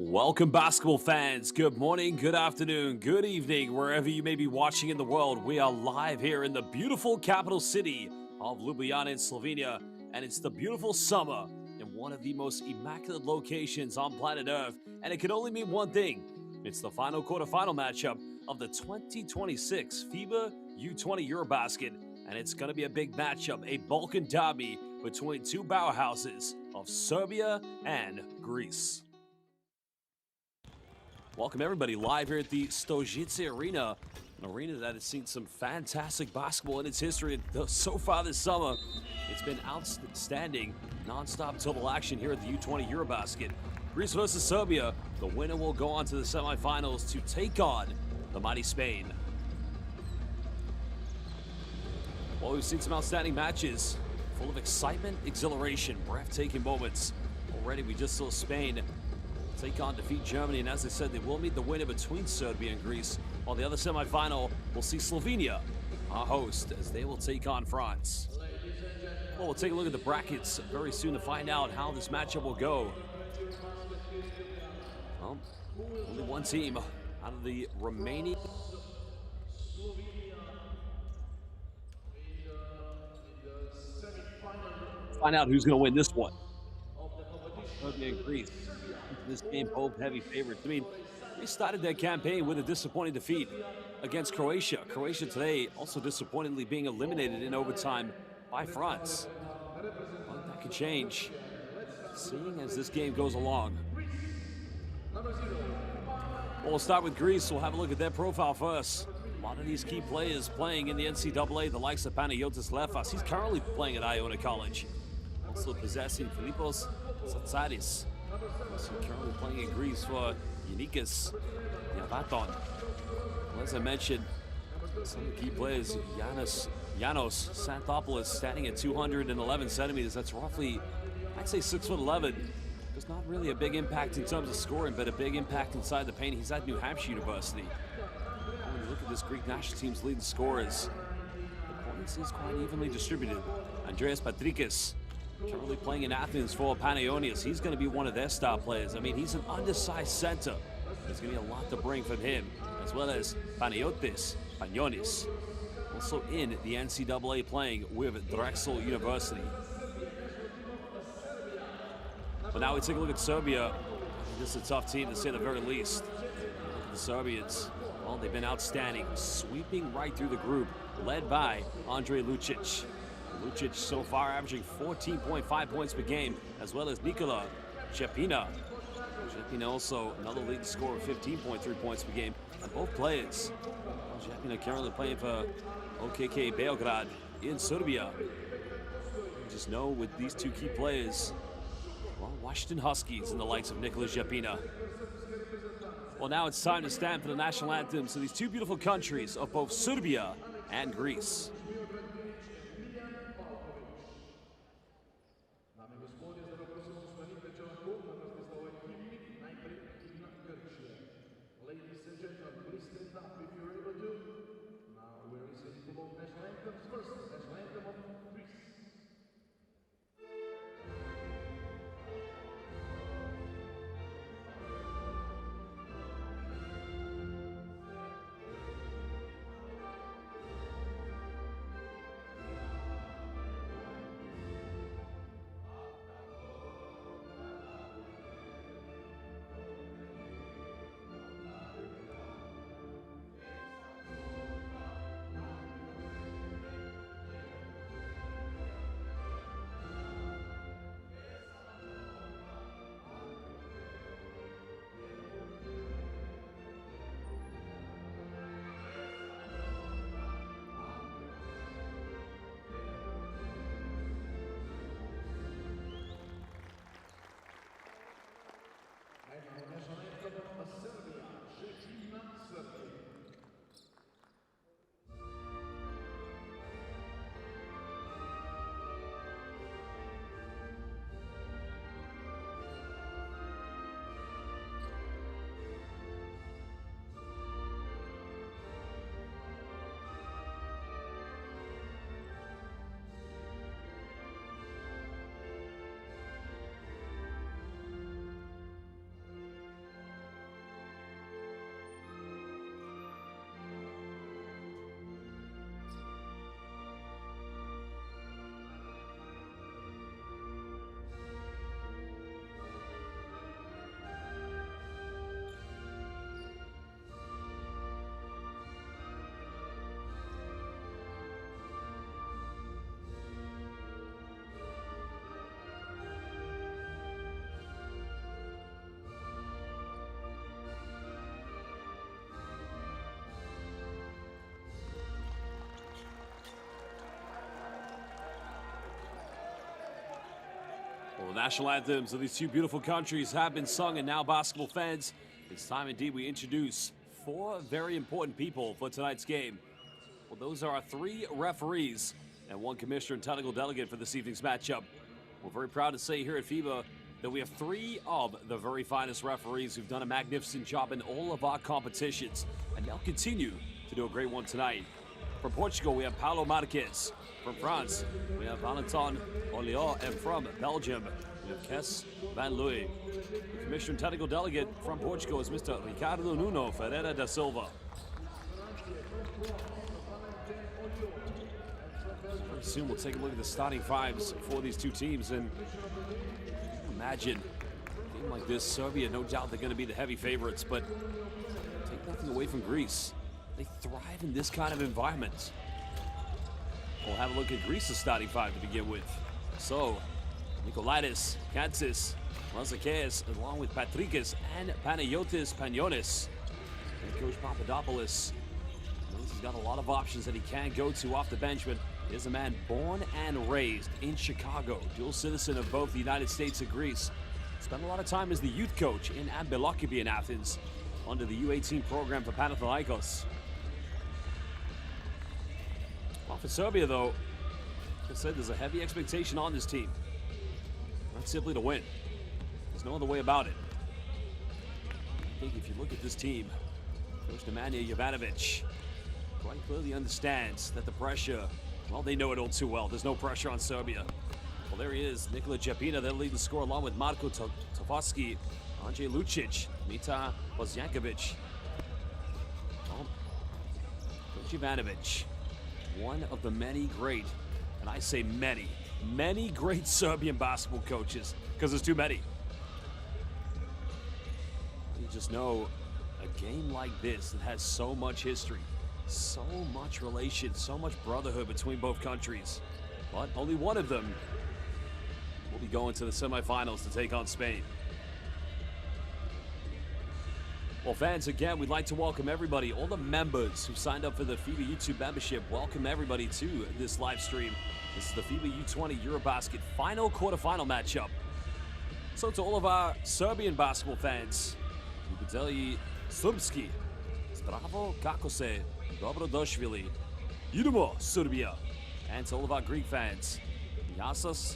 Welcome, basketball fans. Good morning, good afternoon, good evening, wherever you may be watching in the world. We are live here in the beautiful capital city of Ljubljana in Slovenia, and it's the beautiful summer in one of the most immaculate locations on planet Earth. And it can only mean one thing: it's the final quarterfinal matchup of the 2026 FIBA U20 EuroBasket, and it's going to be a big matchup, a Balkan derby between two powerhouses of Serbia and Greece. Welcome, everybody, live here at the Stojice Arena, an arena that has seen some fantastic basketball in its history. So far this summer, it's been outstanding, non-stop total action here at the U20 EuroBasket. Greece versus Serbia. The winner will go on to the semifinals to take on the mighty Spain. Well, we've seen some outstanding matches, full of excitement, exhilaration, breathtaking moments. Already, we just saw Spain take on, defeat Germany, and as I said, they will meet the winner between Serbia and Greece, while the other semifinal will see Slovenia, our host, as they will take on France. Well, we'll take a look at the brackets very soon to find out how this matchup will go. Well, only one team out of the remaining. Find out who's going to win this one. Serbia and Greece. Into this game, both heavy favorites. I mean, Greece started their campaign with a disappointing defeat against Croatia. Croatia today also disappointingly being eliminated in overtime by France. But that could change, seeing as this game goes along. Well, we'll start with Greece. We'll have a look at their profile first. A lot of these key players playing in the NCAA, the likes of Panagiotis Lefas. He's currently playing at Iona College. Also possessing Philippos Tsatsaris. Also currently playing in Greece for Unikis Yavaton. Well, as I mentioned, some of the key players, Janos Xanthopoulos, standing at 211 centimeters. That's roughly, I'd say, 6'11". There's not really a big impact in terms of scoring, but a big impact inside the paint. He's at New Hampshire University. When you look at this Greek national team's leading scorers, the points is quite evenly distributed. Andreas Patrikis, currently playing in Athens for Panayonis. He's going to be one of their star players. I mean, he's an undersized center. There's going to be a lot to bring from him, as well as Panagiotis Panionis, also in the NCAA playing with Drexel University. But now we take a look at Serbia. This is a tough team, to say the very least. Look at the Serbians. Well, they've been outstanding, sweeping right through the group, led by Andre Lucic. Lucic so far averaging 14.5 points per game, as well as Nikola Jepina. Jepina also another leading scorer of 15.3 points per game. And both players, Jepina currently playing for OKK Beograd in Serbia. You just know with these two key players, well, Washington Huskies and the likes of Nikola Jepina. Well, now it's time to stand for the national anthems of these two beautiful countries of both Serbia and Greece. Ladies and gentlemen, please stand up if you're able to. Now we're listening to both national anthems. First, national anthem of Greece. Well, national anthems of these two beautiful countries have been sung, and now, basketball fans, it's time indeed we introduce four very important people for tonight's game. Well, those are our three referees and one commissioner and technical delegate for this evening's matchup. We're very proud to say here at FIBA that we have three of the very finest referees who've done a magnificent job in all of our competitions, and they'll continue to do a great one tonight. From Portugal, we have Paulo Marques. From France, we have Valentin Oliot, and from Belgium, we have Kes Van Looy. The commissioner and technical delegate from Portugal is Mr. Ricardo Nuno Ferreira da Silva. Very soon we'll take a look at the starting fives for these two teams, and imagine a game like this. Serbia, no doubt they're going to be the heavy favorites, but take nothing away from Greece. They thrive in this kind of environment. We'll have a look at Greece's starting five to begin with. So, Nikolaitis, Kantsis, Razakis, along with Patrikis and Panayotis Panionis. And Coach Papadopoulos knows he's got a lot of options that he can go to off the bench, but here's a man born and raised in Chicago, dual citizen of both the United States and Greece. Spent a lot of time as the youth coach in Ambelokibi in Athens under the U18 program for Panathinaikos. Well, for Serbia, though, like I said, there's a heavy expectation on this team. Not simply to win. There's no other way about it. I think if you look at this team, Coach Nemanja Jovanovic quite clearly understands that the pressure, well, they know it all too well. There's no pressure on Serbia. Well, there he is, Nikola Jepina, their leading scorer, along with Marko Tavoski, Andrzej Lucic, Mita Bozjankovic. Well, Coach Jovanovic, one of the many great, and I say many, many great Serbian basketball coaches, because there's too many. You just know a game like this that has so much history, so much relation, so much brotherhood between both countries, but only one of them will be going to the semifinals to take on Spain. Well, fans, again, we'd like to welcome everybody, all the members who signed up for the FIBA YouTube membership. Welcome everybody to this live stream. This is the FIBA U20 EuroBasket final quarterfinal matchup. So to all of our Serbian basketball fans, we can tell you, Srpski, Zdravo kako se, dobro došli, idemo Serbia. And to all of our Greek fans, Yasos,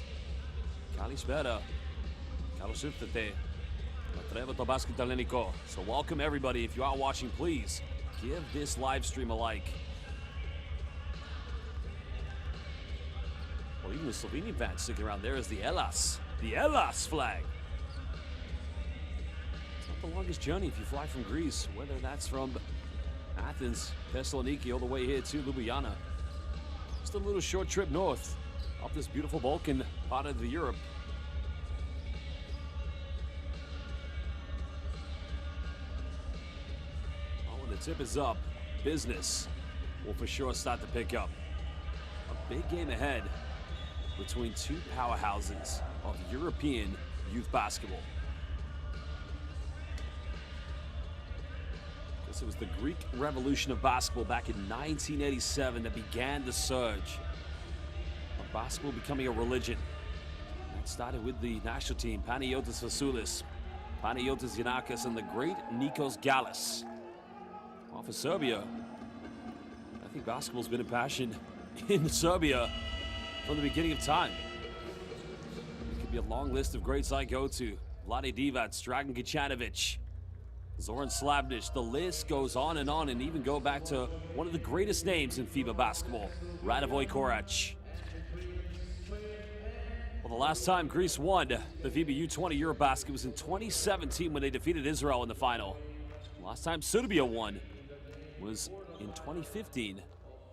Kalispera, Kalosuftate. So welcome everybody. If you are watching, please give this live stream a like. Well, even the Slovenian fans sticking around. There is the Elas flag. It's not the longest journey if you fly from Greece, whether that's from Athens, Thessaloniki, all the way here to Ljubljana. Just a little short trip north up this beautiful Balkan part of Europe. The tip is up. Business will for sure start to pick up. A big game ahead between two powerhouses of European youth basketball. It was the Greek revolution of basketball back in 1987 that began the surge of basketball becoming a religion. It started with the national team, Panagiotis Vassoulis, Panagiotis Giannakis, and the great Nikos Gallis. Well, for Serbia, I think basketball's been a passion in Serbia from the beginning of time. It could be a long list of greats I go to. Vlade Divac, Dragan Gicanovic, Zoran Slavnic. The list goes on, and even go back to one of the greatest names in FIBA basketball, Radivoj Korac. Well, the last time Greece won the FIBA U20 EuroBasket was in 2017 when they defeated Israel in the final. Last time Serbia won was in 2015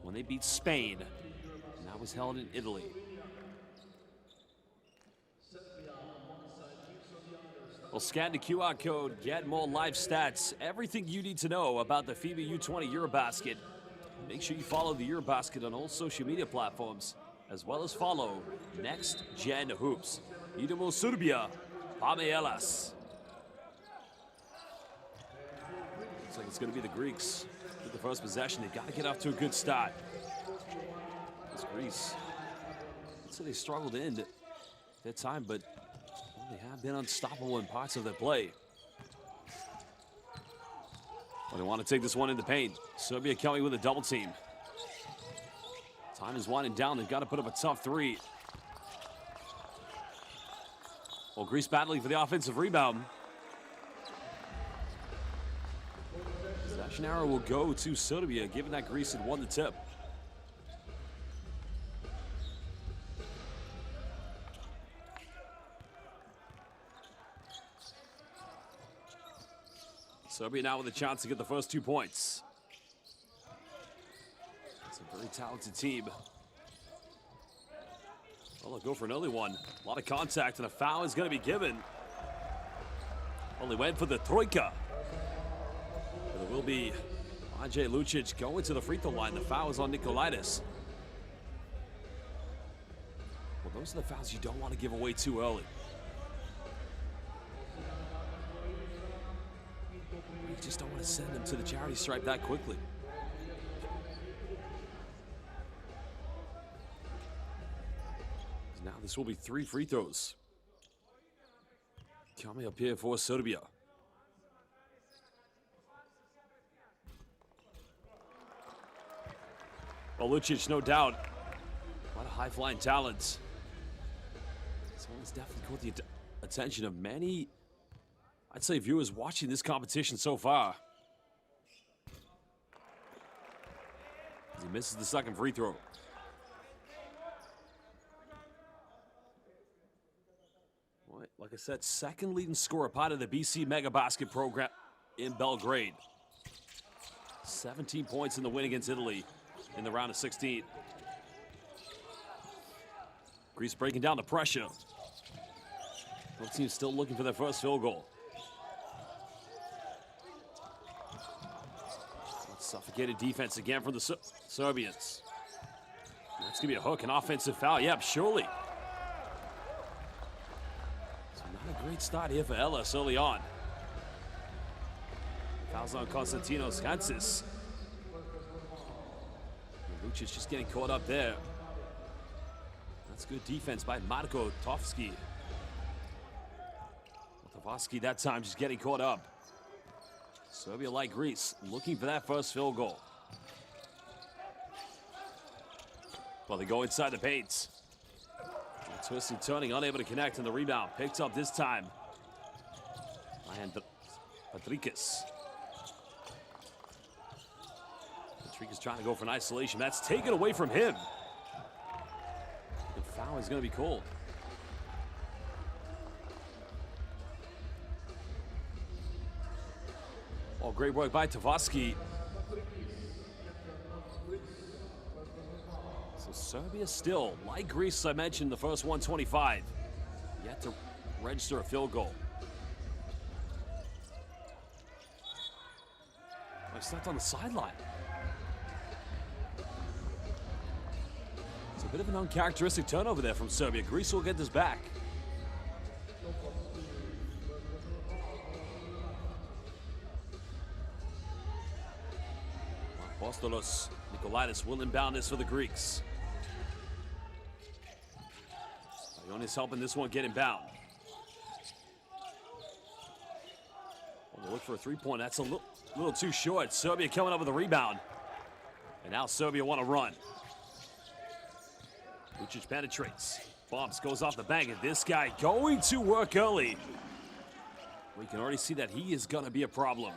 when they beat Spain, and that was held in Italy. Well, scan the QR code, get more live stats, everything you need to know about the FIBA U20 EuroBasket. Make sure you follow the EuroBasket on all social media platforms, as well as follow Next Gen Hoops. Idemo Serbia, Pame Elas. Looks like it's going to be the Greeks with the first possession. They've got to get off to a good start. It's Greece. I'd say they struggled to end their time, but They have been unstoppable in parts of their play. But they want to take this one in the paint. Serbia coming with a double team. Time is winding down. They've got to put up a tough three. Well, Greece battling for the offensive rebound. Possession arrow will go to Serbia, given that Greece had won the tip. Serbia now with a chance to get the first 2 points. It's a very talented team. Well, they'll go for an early one. A lot of contact, and a foul is going to be given. Only went for the troika. But it will be Ajay Lucic going to the free throw line. The foul is on Nikolaitis. Well, those are the fouls you don't want to give away too early. You just don't want to send them to the charity stripe that quickly. Now this will be 3 free throws coming up here for Serbia. Well, Lucic, no doubt, a lot of high-flying talent. This one has definitely caught the attention of many, I'd say, viewers watching this competition so far. He misses the second free throw. Like I said, second leading scorer, part of the BC Mega Basket program in Belgrade. 17 points in the win against Italy in the round of 16. Greece breaking down the pressure. Both teams still looking for their first field goal. Suffocated defense again from the Serbians. That's going to be a hook, an offensive foul. Yep, surely. Not a great start here for Ellis early on. Fouls on Konstantinos Hantsis. Lucic just getting caught up there. That's good defense by Marko Tovski. Tovski that time just getting caught up. Serbia, like Greece, looking for that first field goal. Well, they go inside the paint. Twisting, turning, unable to connect, and the rebound picked up this time. And Patrikas. Patrikas trying to go for an isolation. That's taken away from him. The foul is going to be called. Oh, great work by Tavoski. So Serbia still, like Greece, I mentioned, the first 125. Yet to register a field goal. I stepped on the sideline. It's a bit of an uncharacteristic turnover there from Serbia. Greece will get this back. Apostolos Nikolaitis will inbound this for the Greeks. Ionis helping this one get inbound. We'll look for a three-point. That's a little too short. Serbia coming up with a rebound. And now Serbia want to run. Lucic penetrates. Bumps, goes off the bank. And this guy going to work early. We can already see that he is going to be a problem.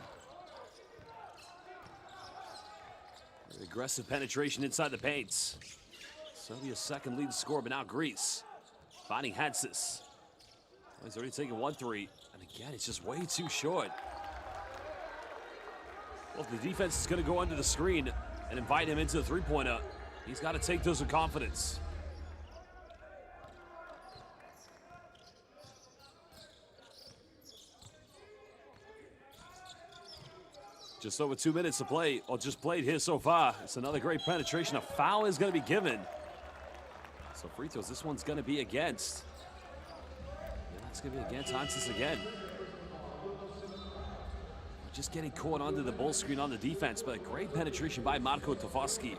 Aggressive penetration inside the paints. Serbia's second lead scorer, but now Greece. Finding Hantsis. He's already taken 1-3. And again, it's just way too short. Well, if the defense is going to go under the screen and invite him into the three-pointer, he's got to take those with confidence. Just over 2 minutes to play, or just played here so far. It's another great penetration. A foul is going to be given. So free throws, this one's going to be against. Yeah, it's going to be against Hantsis again. Just getting caught under the ball screen on the defense, but a great penetration by Marko Tavoski.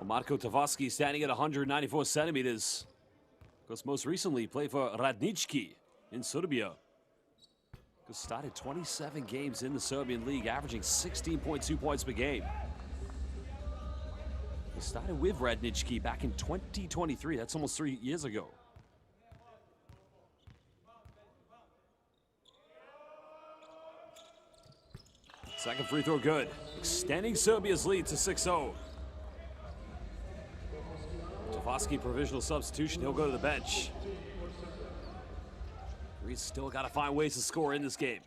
Marko Tavaski standing at 194 centimeters. Because most recently played for Radnički in Serbia. Because started 27 games in the Serbian league, averaging 16.2 points per game. He started with Radnički back in 2023. That's almost 3 years ago. Second free throw good, extending Serbia's lead to 6-0. Tavaski provisional substitution, he'll go to the bench. Greece still got to find ways to score in this game.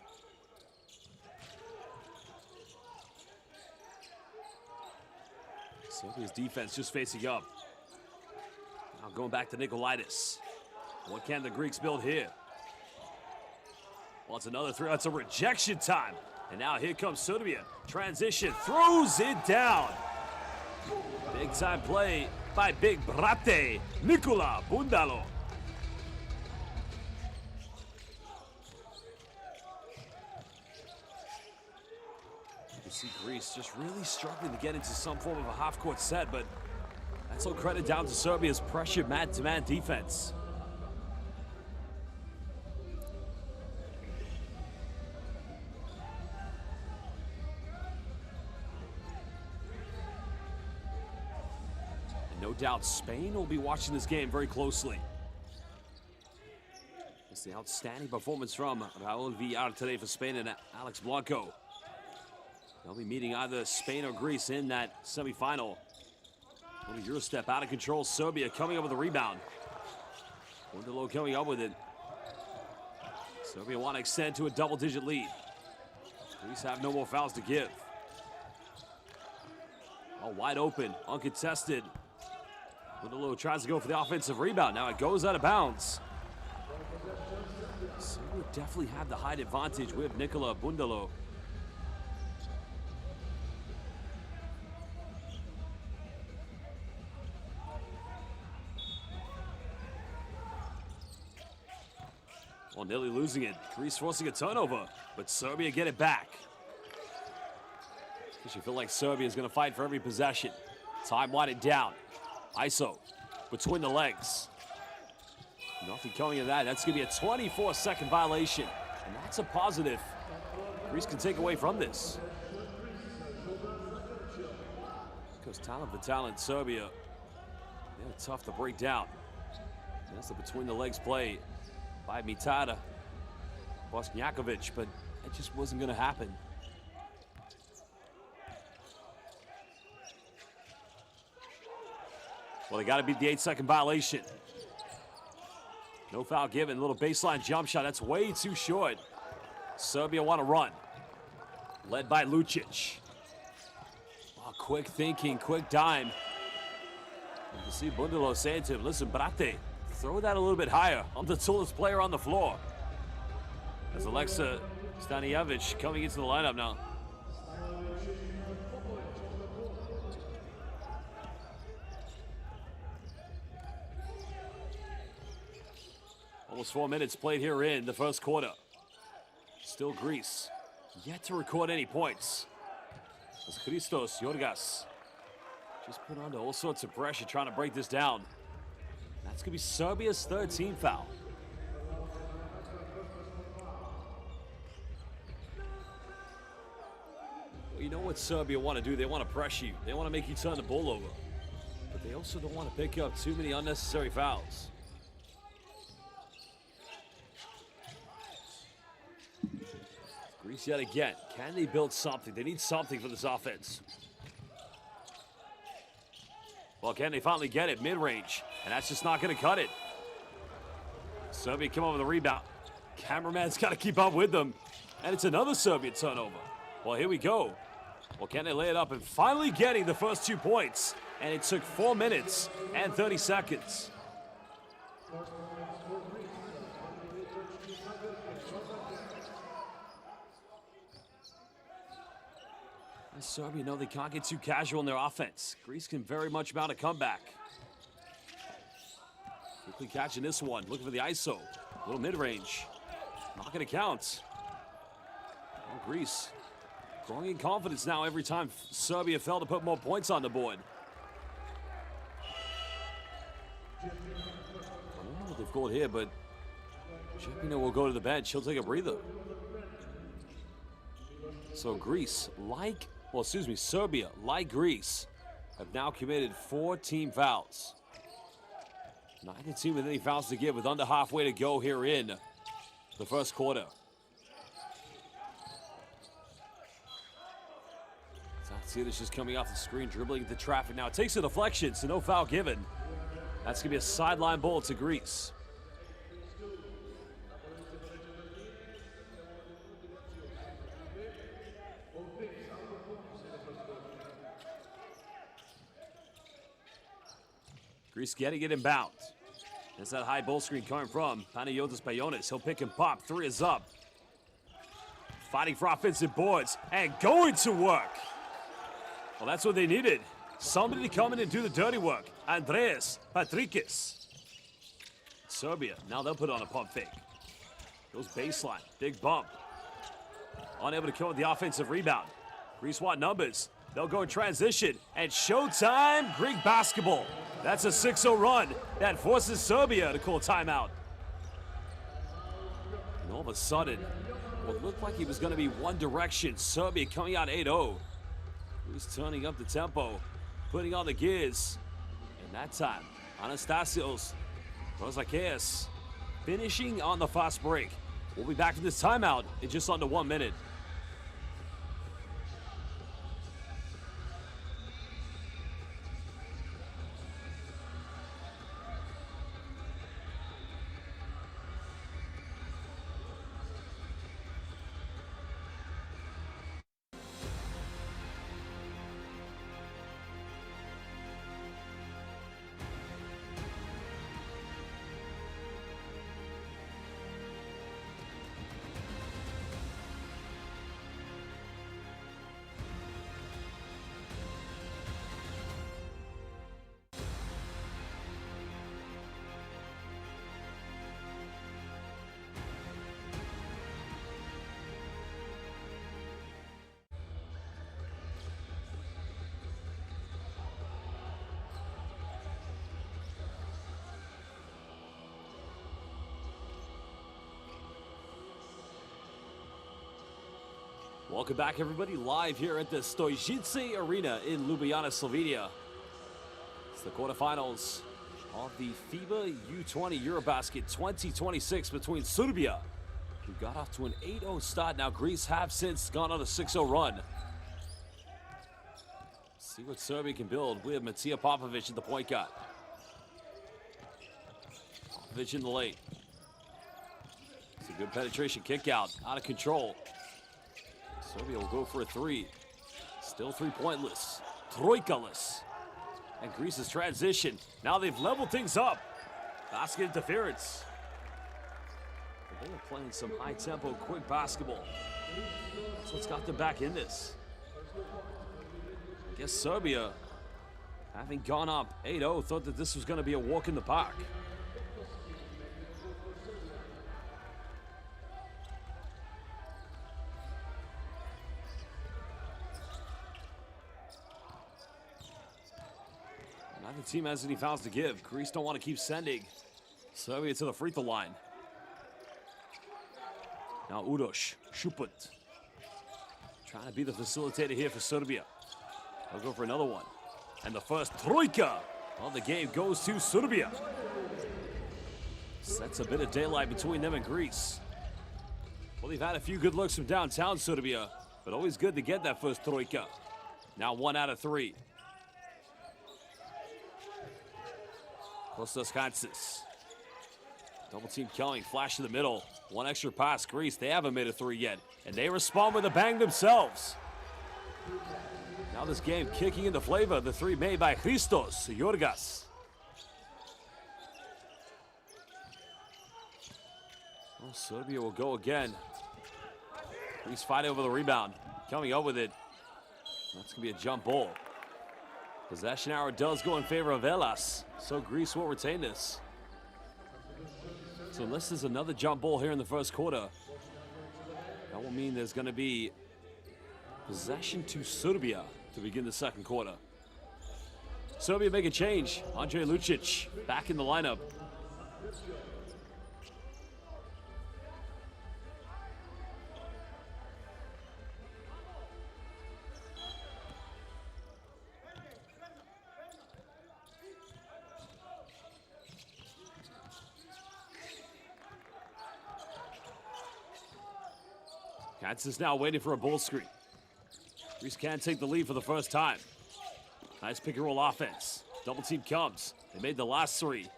Serbia's defense just facing up. Now going back to Nikolaitis. What can the Greeks build here? Well, it's another three. That's a rejection time. And now here comes Serbia. Transition, throws it down. Big time play by Big Brate, Nikola Bundalo. You see Greece just really struggling to get into some form of a half-court set, but that's all credit down to Serbia's pressure man-to-man defense. No doubt Spain will be watching this game very closely. It's the outstanding performance from Raul Villar today for Spain and Alex Blanco. They'll be meeting either Spain or Greece in that semifinal. Little Euro step out of control. Serbia coming up with a rebound. Bundalo coming up with it. Serbia want to extend to a double-digit lead. Greece have no more fouls to give. All wide open, uncontested. Bundalo tries to go for the offensive rebound. Now it goes out of bounds. Serbia definitely have the height advantage with Nikola Bundalo. Well, nearly losing it. Greece forcing a turnover, but Serbia get it back. Because you feel like Serbia is going to fight for every possession. Time winding down. ISO between the legs. Nothing coming of that. That's going to be a 24-second violation. And that's a positive. Greece can take away from this. Because talent for talent, Serbia, they're tough to break down. That's the between the legs play by Mitada, Bosnjakovic, but it just wasn't going to happen. Well, they got to beat the 8-second violation. No foul given. Little baseline jump shot. That's way too short. Serbia want to run. Led by Lucic. Oh, quick thinking, quick dime. You can see Bundalo saying to him, listen, Brate, throw that a little bit higher. I'm the tallest player on the floor. As Alexa Stanijevic coming into the lineup now. Almost 4 minutes played here in the first quarter. Still Greece, yet to record any points. As Christos Yorgas just put under all sorts of pressure trying to break this down. That's going to be Serbia's third team foul. Well, you know what Serbia want to do? They want to pressure you. They want to make you turn the ball over. But they also don't want to pick up too many unnecessary fouls. Greece yet again. Can they build something? They need something for this offense. Well, can they finally get it? Mid-range. And that's just not going to cut it. Serbia come up with a rebound. Cameraman's got to keep up with them. And it's another Serbian turnover. Well, here we go. Well, can they lay it up? And finally getting the first 2 points. And it took 4 minutes and 30 seconds. Serbia know they can't get too casual in their offense. Greece can very much mount a comeback. Quickly catching this one, looking for the ISO. A little mid-range. Not going to count. Oh, Greece growing in confidence now every time Serbia failed to put more points on the board. they've called here, but Shepino will go to the bench. He'll take a breather. So Serbia, like Greece, have now committed 4 team fouls. Neither team with any fouls to give, with under halfway to go here in the first quarter. Zatsidas just coming off the screen, dribbling into traffic. Now it takes a deflection, so no foul given. That's going to be a sideline ball to Greece. Greece getting it inbound. There's that high ball screen coming from Panagiotis Bayonis. He'll pick and pop. 3 is up. Fighting for offensive boards and going to work. Well, that's what they needed. Somebody to come in and do the dirty work. Andreas Patrikis. Serbia, now they'll put on a pump fake. Goes baseline, big bump. Unable to kill with the offensive rebound. Greece want numbers. They'll go in transition, and showtime, Greek basketball. That's a 6-0 run that forces Serbia to call timeout. And all of a sudden, what looked like it was going to be one direction, Serbia coming out 8-0. Greece turning up the tempo, putting on the gears. And that time, Anastasios Rozakeas finishing on the fast break. We'll be back from this timeout in just under 1 minute. Welcome back, everybody, live here at the Stojice Arena in Ljubljana, Slovenia. It's the quarterfinals of the FIBA U20 EuroBasket 2026 between Serbia, who got off to an 8-0 start. Now Greece have since gone on a 6-0 run. See what Serbia can build with Matija Popovic at the point guard. Popovic in the lane. It's a good penetration kick out of control. Serbia will go for a 3. Still 3-pointless. Trojkaless. And Greece's transition. Now they've leveled things up. Basket interference. But they are playing some high-tempo, quick basketball. That's what's got them back in this. I guess Serbia, having gone up 8-0, thought that this was going to be a walk in the park. Neither team has any fouls to give. Greece don't want to keep sending Serbia to the free throw line. Now Uroš Šuput trying to be the facilitator here for Serbia. They'll go for another one. And the first trojka of the game goes to Serbia. Sets a bit of daylight between them and Greece. Well, they've had a few good looks from downtown Serbia, but always good to get that first trojka. Now 1 out of 3. Kostas Hatsis. Double team coming, flash in the middle. One extra pass, Greece. They haven't made a 3 yet, and they respond with a bang themselves. Now this game kicking into flavor. The 3 made by Christos Yorgas. Well, Serbia will go again. Greece fighting over the rebound. Coming up with it. That's going to be a jump ball. Possession arrow does go in favor of Elas, so Greece will retain this. So unless there's another jump ball here in the first quarter, that will mean there's going to be possession to Serbia to begin the second quarter. Serbia make a change. Andre Lucic back in the lineup. Hans is now waiting for a bull screen. Greece can't take the lead for the first time. Nice pick and roll offense. Double team comes. They made the last three.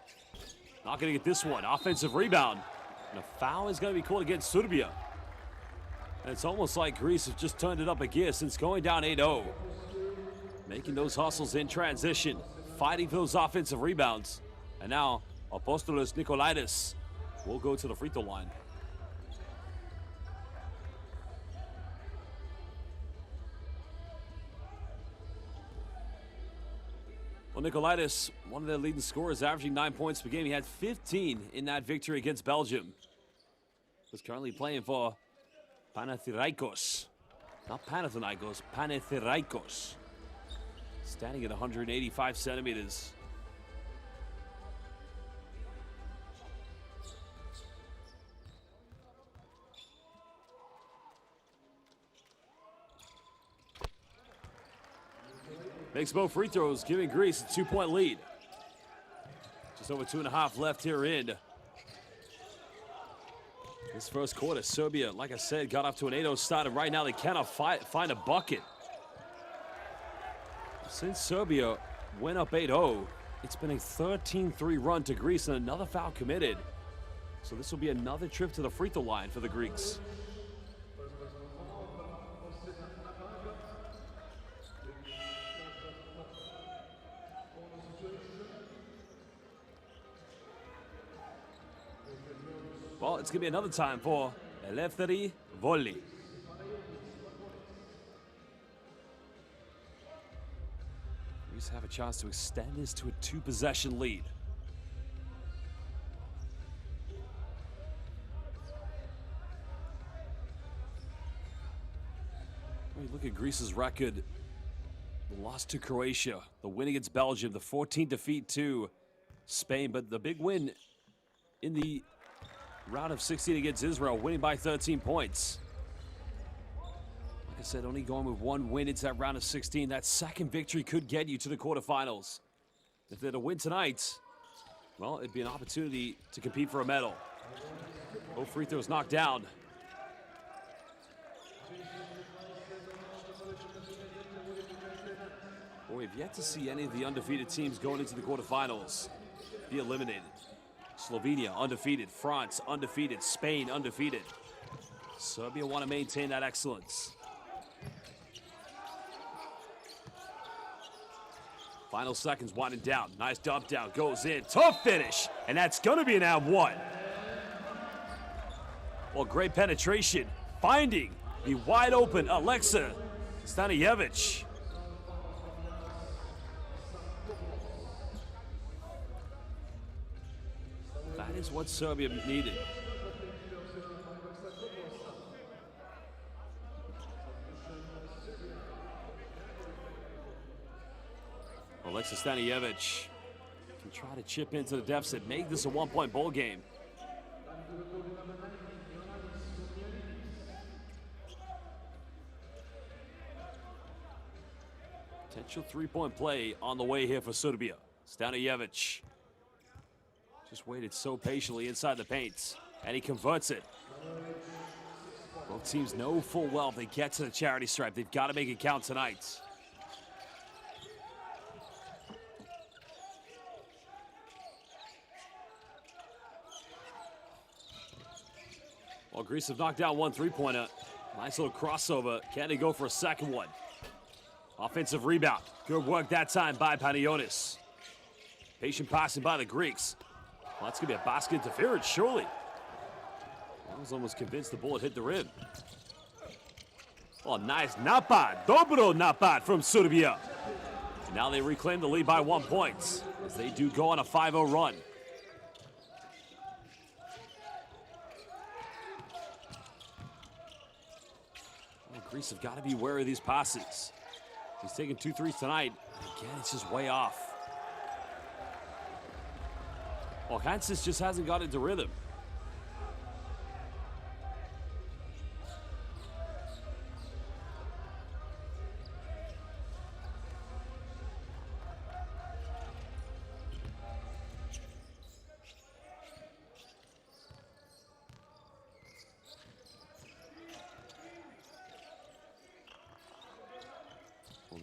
Not going to get this one. Offensive rebound. And a foul is going to be called against Serbia. And it's almost like Greece has just turned it up a gear since going down 8-0. Making those hustles in transition. Fighting for those offensive rebounds. And now, Apostolos Nikolaidis will go to the free throw line. Well, Nikolaidis, one of their leading scorers, averaging 9 points per game. He had 15 in that victory against Belgium. He's currently playing for Panathinaikos. Not Panathinaikos, Panathinaikos. Standing at 185 centimeters. Makes both free throws, giving Greece a 2-point lead. Just over 2.5 left here in this first quarter. Serbia, like I said, got off to an 8-0 start, and right now they cannot find a bucket. Since Serbia went up 8-0, it's been a 13-3 run to Greece and another foul committed. So this will be another trip to the free throw line for the Greeks. Well, it's going to be another time for Eleftheri Volli. Greece have a chance to extend this to a 2-possession lead. When you look at Greece's record, the loss to Croatia, the win against Belgium, the 14 defeat to Spain, but the big win in the round of 16 against Israel, winning by 13 points. Like I said, only going with one win into that round of 16. That second victory could get you to the quarterfinals. If they're to win tonight, well, it'd be an opportunity to compete for a medal. Both free throws knocked down. Well, we've yet to see any of the undefeated teams going into the quarterfinals be eliminated. Slovenia undefeated, France undefeated, Spain undefeated. Serbia want to maintain that excellence. Final seconds winding down. Nice dump down, goes in. Tough finish, and that's going to be an and one. Well, great penetration, finding the wide open Alexa Stanijevic. That is what Serbia needed. Alexa Stanijevic can try to chip into the deficit, make this a 1-point ball game. Potential 3-point play on the way here for Serbia. Stanijevic just waited so patiently inside the paint, and he converts it. Both teams know full well if they get to the charity stripe, they've got to make it count tonight. Well, Greece have knocked down one 3-pointer. Nice little crossover. Can they go for a second one? Offensive rebound. Good work that time by Paniotis. Patient passing by the Greeks. Well, that's going to be a basket interference, surely. I was almost convinced the bullet hit the rim. Oh, nice napad. Dobro napad from Serbia. And now they reclaim the lead by 1 point as they do go on a 5-0 run. Well, Greece have got to be wary of these passes. He's taking 2 threes tonight. Again, it's just way off. Well, Hansis just hasn't got into rhythm.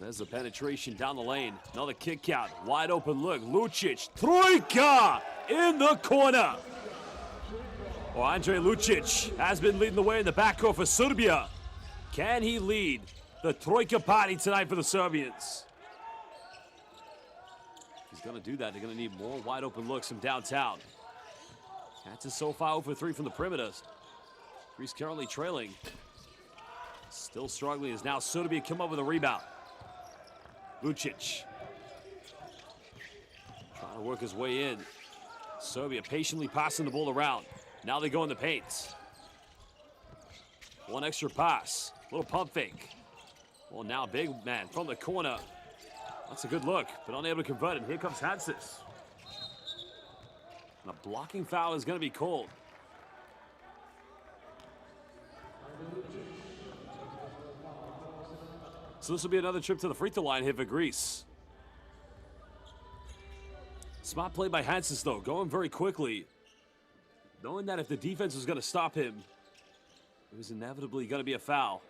There's a penetration down the lane. Another kick out. Wide open look. Lucic. Troika in the corner. Well, Andre Lucic has been leading the way in the backcourt for Serbia. Can he lead the Troika party tonight for the Serbians? If he's going to do that, they're going to need more wide open looks from downtown. Cats is so far over 3 from the perimeter. Greece currently trailing. Still struggling as now Serbia come up with a rebound. Lucic trying to work his way in. Serbia patiently passing the ball around. Now they go in the paint. One extra pass. Little pump fake. Well, now big man from the corner. That's a good look, but unable to convert it. Here comes Hansis. And a blocking foul is going to be called. So this will be another trip to the free throw line here for Greece. Smart play by Hansis, though, going very quickly. Knowing that if the defense was going to stop him, it was inevitably going to be a foul.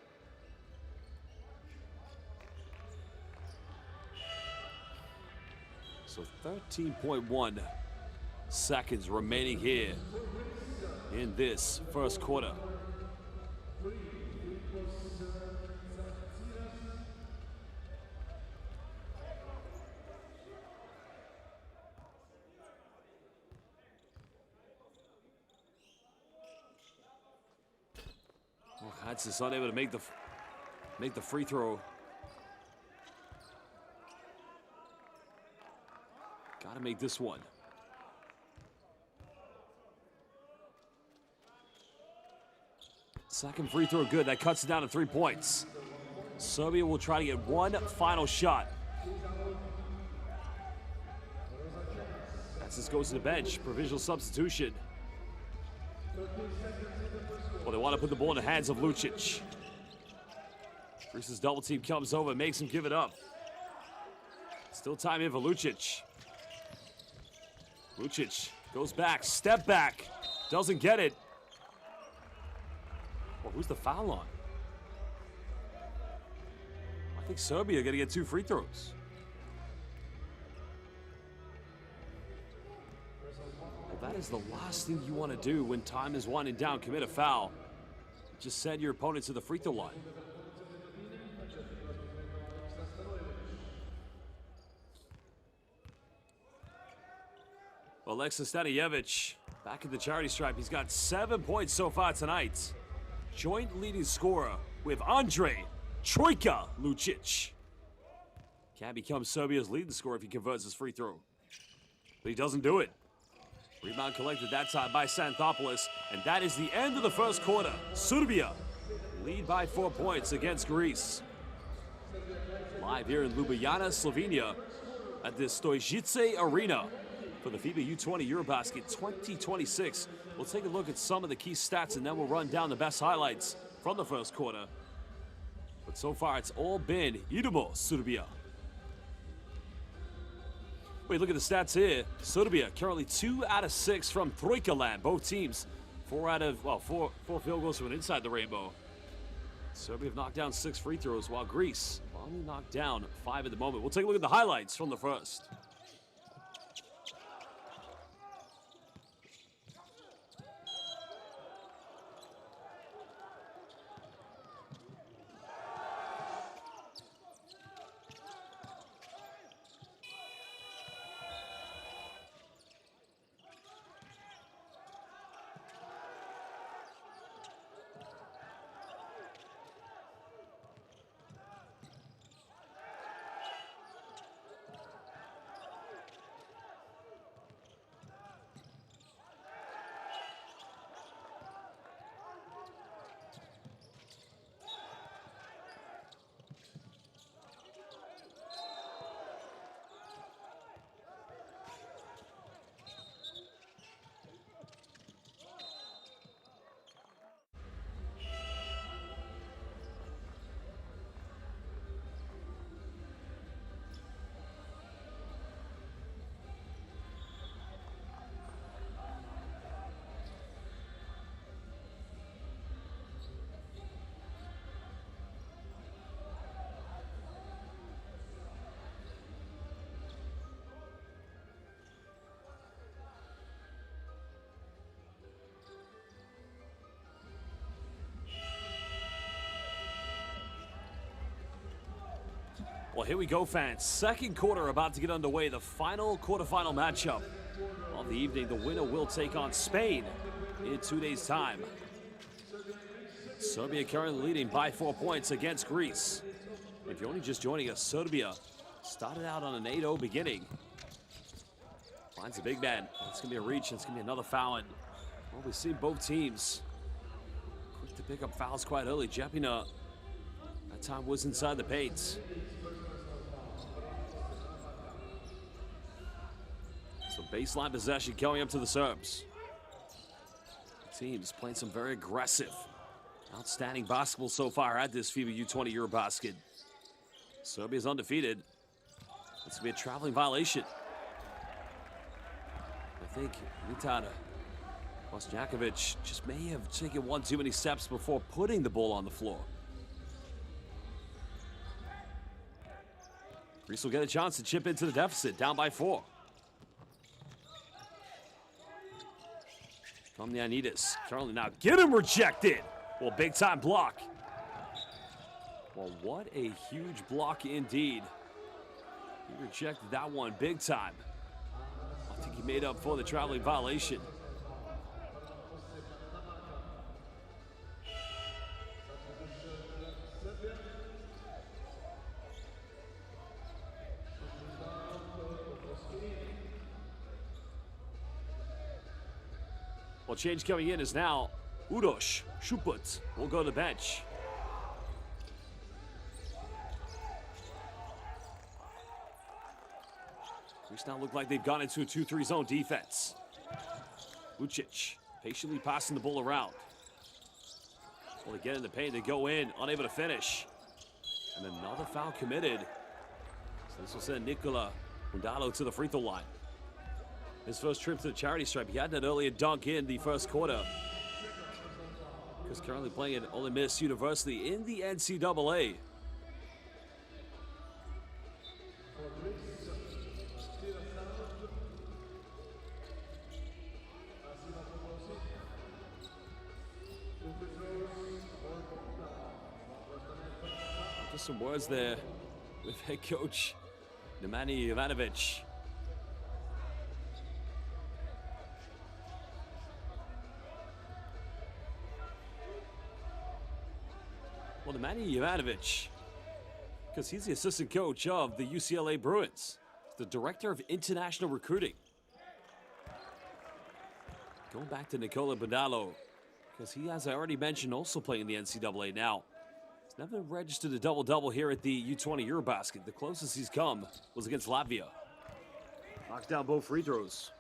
So 13.1 seconds remaining here in this first quarter. Hansis unable to make the free throw. Got to make this one. Second free throw good. That cuts it down to 3 points. Serbia will try to get one final shot. Hansis goes to the bench. Provisional substitution. Well, they want to put the ball in the hands of Lucic. Greece's double team comes over, makes him give it up. Still time in for Lucic. Lucic goes back, step back, doesn't get it. Well, who's the foul on? I think Serbia are going to get 2 free throws. Well, that is the last thing you want to do when time is winding down, commit a foul. Just send your opponent to the free throw line. Alexis Stanijevic back at the charity stripe. He's got 7 points so far tonight. Joint leading scorer with Andre Troika Lucic. Can become Serbia's leading scorer if he converts his free throw. But he doesn't do it. Rebound collected that time by Xanthopoulos. And that is the end of the first quarter. Serbia lead by 4 points against Greece. Live here in Ljubljana, Slovenia at the Stojice Arena for the FIBA U20 EuroBasket 2026. We'll take a look at some of the key stats and then we'll run down the best highlights from the first quarter. But so far it's all been Idemo Serbia. Wait, look at the stats here. Serbia currently 2 out of 6 from Troika land. Both teams 4 field goals from inside the rainbow. Serbia have knocked down 6 free throws while Greece only knocked down 5 at the moment. We'll take a look at the highlights from the first. Well, here we go, fans. Second quarter about to get underway. The final quarterfinal matchup of the evening. The winner will take on Spain in 2 days' time. Serbia currently leading by 4 points against Greece. If you're only just joining us, Serbia started out on an 8-0 beginning. Finds a big man. It's going to be a reach. It's going to be another foul. And, well, we've seen both teams quick to pick up fouls quite early. Jepina, that time, was inside the paint. So baseline possession coming up to the Serbs. Teams playing some very aggressive, outstanding basketball so far at this FIBA U20 EuroBasket. Serbia's undefeated. It's going to be a traveling violation. I think Mitar Bosnjakovic just may have taken one too many steps before putting the ball on the floor. Greece will get a chance to chip into the deficit, down by 4. Komnianidis currently now get him rejected. Well, big time block. Well, what a huge block indeed. He rejected that one big time. I think he made up for the traveling violation. Well, change coming in is now Uroš Šuput will go to the bench. Greece now look like they've gone into a 2-3 zone defense. Lucic patiently passing the ball around. Well, they get in the paint, they go in, unable to finish. And another foul committed. So this will send Nicola Mundalo to the free throw line. His first trip to the charity stripe. He had that earlier dunk in the first quarter. He's currently playing at Ole Miss University in the NCAA. Just some words there with head coach Nemanja Ivanovic. Well, Nemanja Ivanovic, because he's the assistant coach of the UCLA Bruins, the director of international recruiting. Going back to Nicola Mundalo, because he, as I already mentioned, also playing the NCAA now. He's never registered a double-double here at the U20 EuroBasket. The closest he's come was against Latvia. Knocks down both free throws.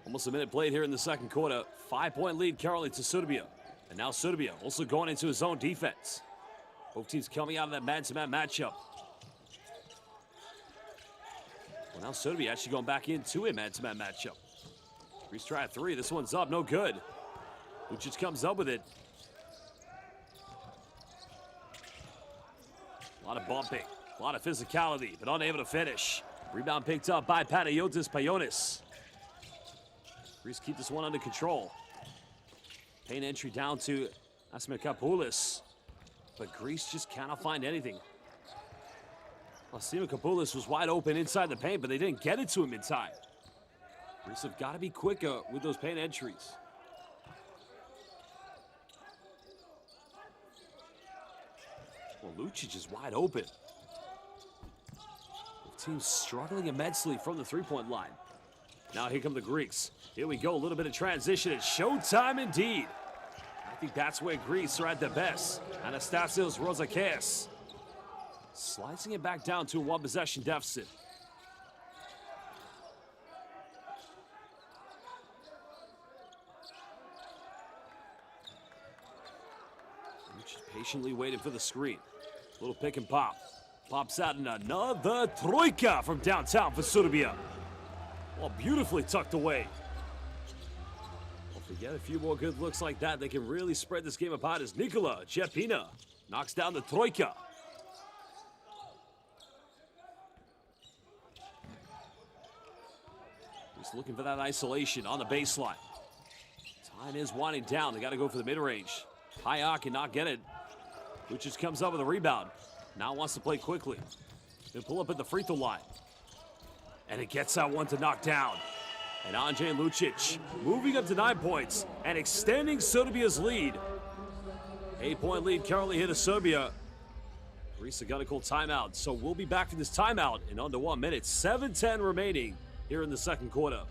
Almost a minute played here in the second quarter. 5-point lead currently to Serbia. And now Serbia also going into his own defense. Both teams coming out of that man-to-man matchup. Well, now Serbia actually going back into a man-to-man matchup. Greece try a 3. This one's up, no good. Lucic comes up with it. A lot of bumping, a lot of physicality, but unable to finish. Rebound picked up by Panagiotis Payonis. Greece keep this one under control. Paint entry down to Asmikapoulis. But Greece just cannot find anything. Asmikapoulis was wide open inside the paint, but they didn't get it to him in time. Greece have got to be quicker with those paint entries. Well, Lucic is wide open. The team's struggling immensely from the three-point line. Now here come the Greeks. Here we go, a little bit of transition. It's showtime indeed. I think that's where Greece are at their best. Anastasios Rozakis slicing it back down to a one-possession deficit. Just patiently waiting for the screen. Little pick and pop. Pops out in another troika from downtown for Serbia. Well, beautifully tucked away. Well, if we get a few more good looks like that, they can really spread this game apart as Nikola Jepina knocks down the troika. Just looking for that isolation on the baseline. Time is winding down. They got to go for the mid-range. High arc cannot get it. Lucic comes up with a rebound. Now wants to play quickly. They pull up at the free throw line. And it gets that one to knock down. And Andre Lucic moving up to 9 points and extending Serbia's lead. 8-point lead currently here to Serbia. Greece are going to call timeout, so we'll be back from this timeout in under 1 minute. 7:10 remaining here in the second quarter.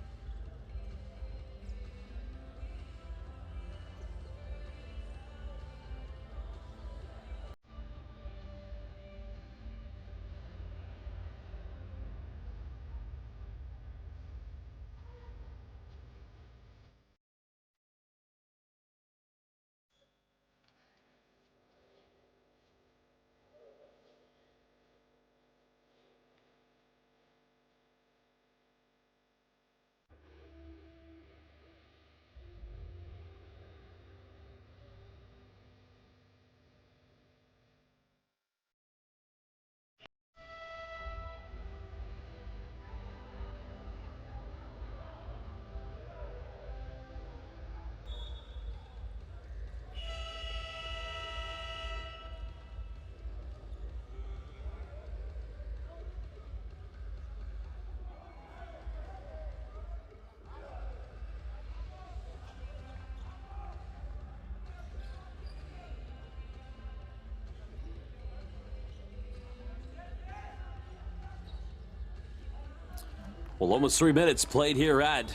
Well, almost 3 minutes played here at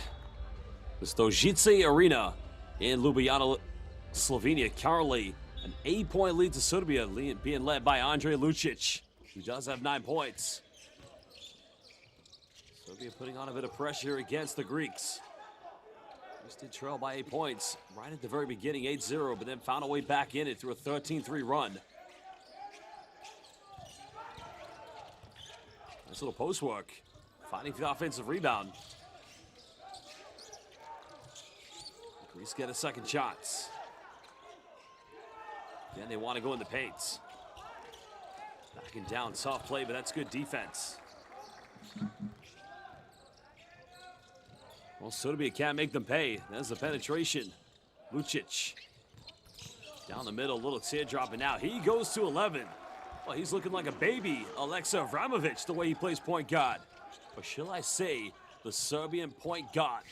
the Stojice Arena in Ljubljana, Slovenia. Currently, an 8-point lead to Serbia, being led by Andre Lucic, who does have 9 points. Serbia putting on a bit of pressure against the Greeks. Greece did trail by 8 points right at the very beginning, 8-0, but then found a way back in it through a 13-3 run. Nice little post work. Fighting for the offensive rebound. Greece get a second shot. Again, they want to go in the paint. Backing down, soft play, but that's good defense. Well, Serbia can't make them pay. There's the penetration. Lucic. Down the middle, little teardrop, and now he goes to 11. Well, he's looking like a baby, Alexa Vramovic, the way he plays point guard. Or shall I say, the Serbian point guard.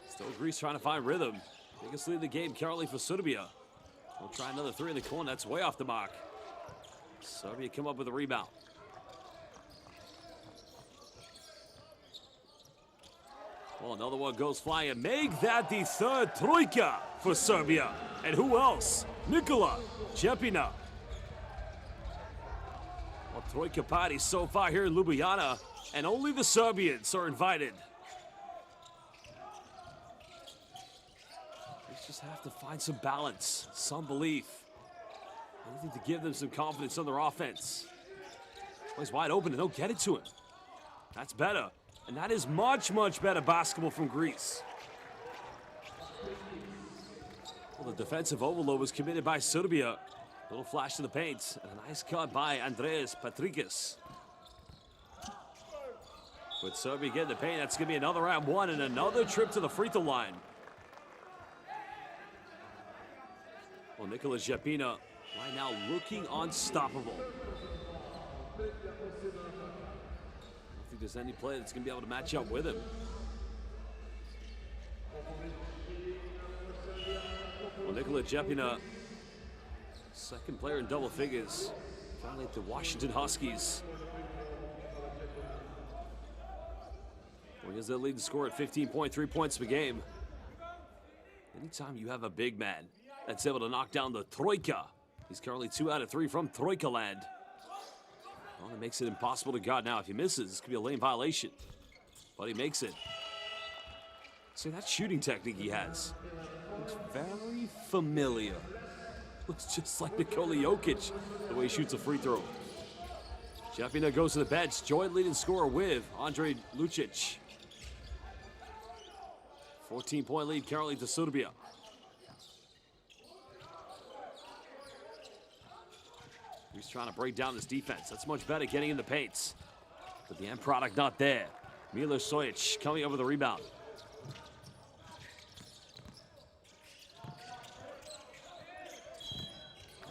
Still Greece trying to find rhythm. Biggest lead in the game currently for Serbia. We'll try another three in the corner. That's way off the mark. Serbia come up with a rebound. Well, another one goes flying and make that the third troika for Serbia. And who else? Nikola Jepina. Well, troika party so far here in Ljubljana, and only the Serbians are invited. They just have to find some balance, some belief. Anything to give them some confidence on their offense. Well, he's wide open and they'll get it to him. That's better. And that is much, much better basketball from Greece. Well, the defensive overload was committed by Serbia. A little flash to the paint. And a nice cut by Andreas Patrikis. With Serbia getting the paint, that's going to be another round one and another trip to the free throw line. Well, Nikola Jepina right now looking unstoppable. I don't think there's any player that's going to be able to match up with him. Well, Nikola Jepina, second player in double figures, finally at the Washington Huskies. Well, he has their leading scorer at 15.3 points per game. Anytime you have a big man that's able to knock down the troika, he's currently 2 out of 3 from troika land. Well, it makes it impossible to guard now. If he misses, this could be a lane violation. But he makes it. See, that shooting technique he has looks very familiar. Looks just like Nikola Jokic, the way he shoots a free throw. Jepina goes to the bench. Joint leading scorer with Andre Lucic. 14-point lead currently to Serbia. He's trying to break down this defense. That's much better getting in the paints. But the end product not there. Milo Sojic coming over the rebound.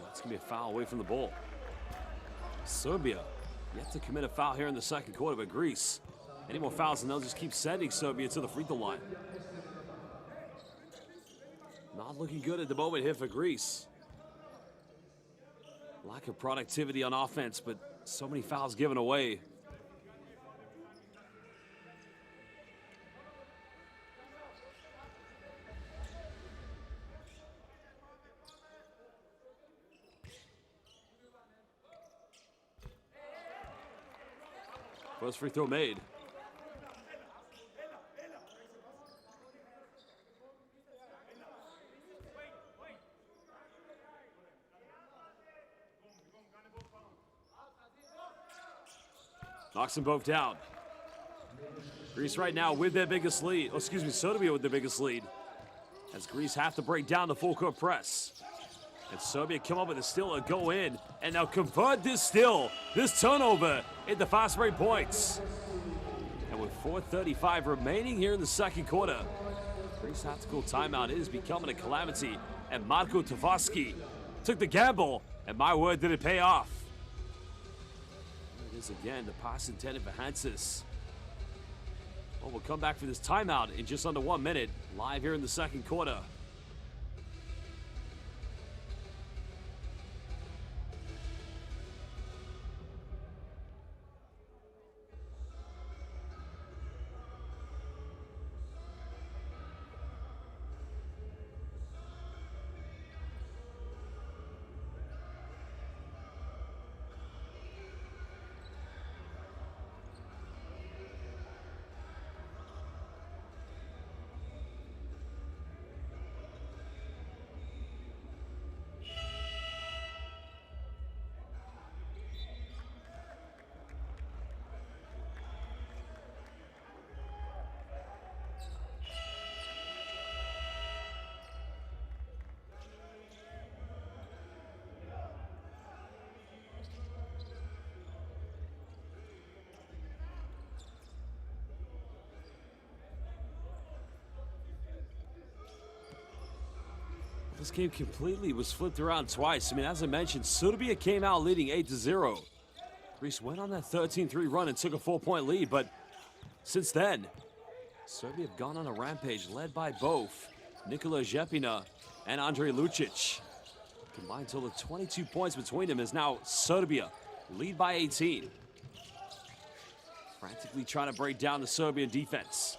That's going to be a foul away from the ball. Serbia yet to commit a foul here in the second quarter, but Greece, any more fouls and they'll just keep sending Serbia to the free throw line. Not looking good at the moment here for Greece. Lack of productivity on offense, but so many fouls given away. First free throw made. Knocks them both down. Greece right now with their biggest lead. Oh, excuse me, Serbia with their biggest lead. As Greece have to break down the full court press. And Serbia come up with a steal, and go in, and now convert this steal, this turnover, into fast break points. And with 4:35 remaining here in the second quarter, Greece tactical timeout is becoming a calamity. And Marko Tavaski took the gamble, and my word, did it pay off. It is again the pass intended for Hansis. Well, we'll come back for this timeout in just under 1 minute, live here in the second quarter. This game completely was flipped around twice. I mean, as I mentioned, Serbia came out leading 8-0. Greece went on that 13-3 run and took a 4-point lead, but since then, Serbia have gone on a rampage led by both Nikola Jepina and Andre Lucic. Combined total of 22 points between them as now Serbia lead by 18. Frantically trying to break down the Serbian defense.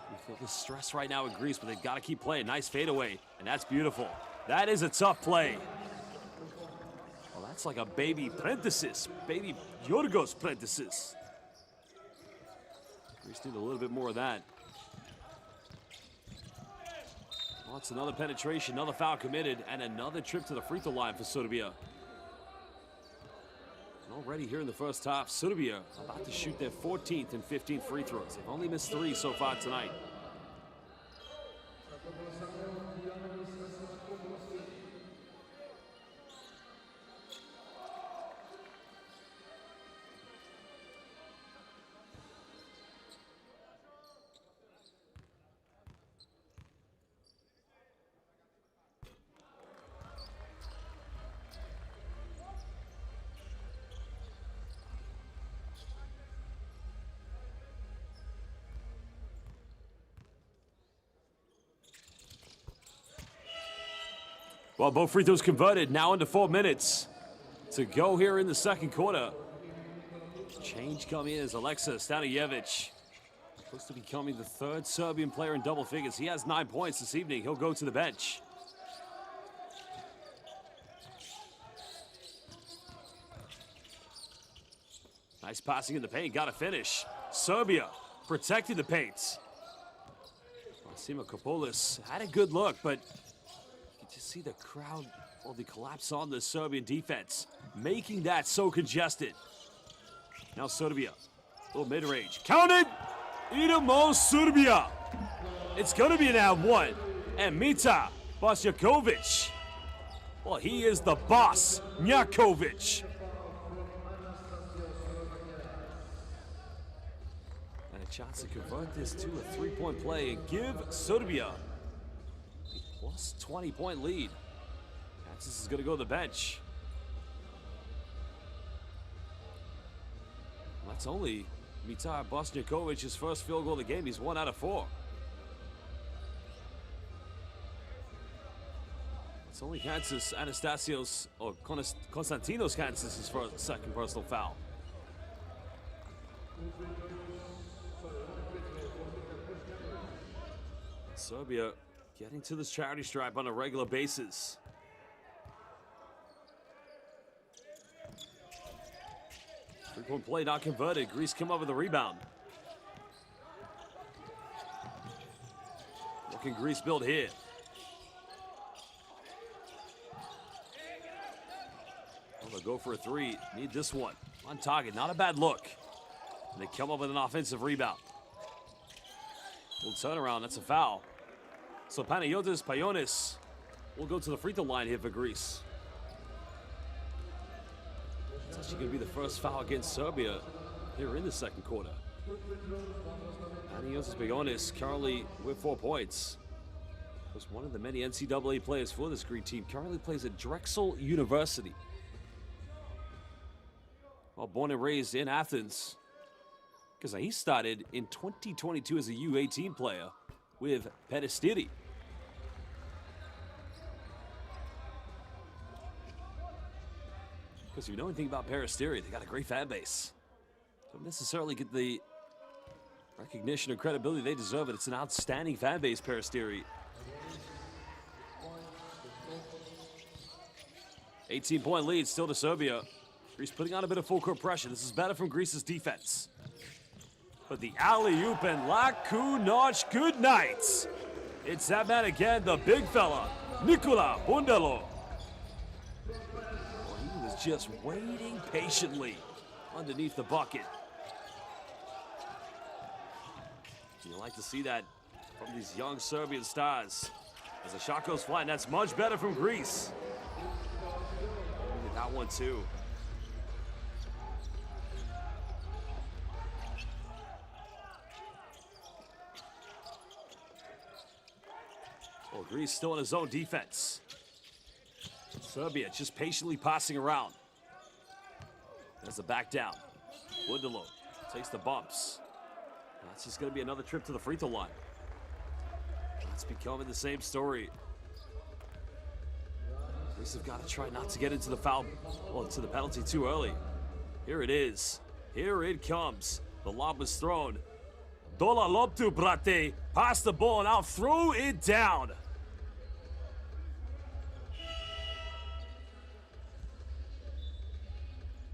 You feel the stress right now in Greece, but they've got to keep playing. Nice fadeaway, and that's beautiful. That is a tough play. Well, that's like a baby parenthesis, baby Yorgos parenthesis. Greece need a little bit more of that. Well, it's another penetration, another foul committed, and another trip to the free throw line for Serbia. And already here in the first half, Serbia about to shoot their 14th and 15th free throws. They've only missed 3 so far tonight. Well, both free throws converted, now into 4 minutes to go here in the second quarter. Change coming in as Aleksa Stanijevic, close to becoming the 3rd Serbian player in double figures. He has 9 points this evening. He'll go to the bench. Nice passing in the paint, got to finish. Serbia protecting the paint. Simo Kopoulos had a good look, but you see the crowd, or the collapse on the Serbian defense, making that so congested. Now Serbia, little mid-range. Count it! Idemo Serbia! It's gonna be an and one. And Mita Basjakovic. Well, he is the boss, Njakovic. chance to convert this to a three-point play and give Serbia a plus 20-point lead. Kansas is going to go to the bench. That's only Mitar Bosnjakovic's first field goal of the game. He's 1 out of 4. It's only Kansas Anastasios or Konstantinos Kansas' second personal foul. Serbia getting to this charity stripe on a regular basis. Three-point play not converted. Greece come up with a rebound. What can Greece build here? Well, they'll go for a three. Need this one. On target. Not a bad look. And they come up with an offensive rebound. Little turnaround. That's a foul. So Panagiotis Payonis will go to the free throw line here for Greece. It's actually going to be the first foul against Serbia here in the second quarter. Panagiotis Payonis currently with 4 points. Was one of the many NCAA players for this Greek team. Currently plays at Drexel University. Well, born and raised in Athens. Because he started in 2022 as a U18 player with Peristeri. Because if you know anything about Peristeri, they got a great fan base. Don't necessarily get the recognition or credibility they deserve, but it's an outstanding fan base, Peristeri. 18-point lead still to Serbia. Greece putting on a bit of full court pressure. This is better from Greece's defense. But the alley-oop and Laku Notch, good night. It's that man again, the big fella, Nikola Bundalo. He was just waiting patiently underneath the bucket. You like to see that from these young Serbian stars. As the shot goes flat, and that's much better from Greece. That one too. Well, Greece still in his own defense. Serbia just patiently passing around. There's a back down. Bundalo takes the bumps. That's just going to be another trip to the free throw line. It's becoming the same story. Greece have got to try not to get into the foul, well, into the penalty too early. Here it is. Here it comes. The lob was thrown. Dola loptu, brate. Pass the ball, now throw it down.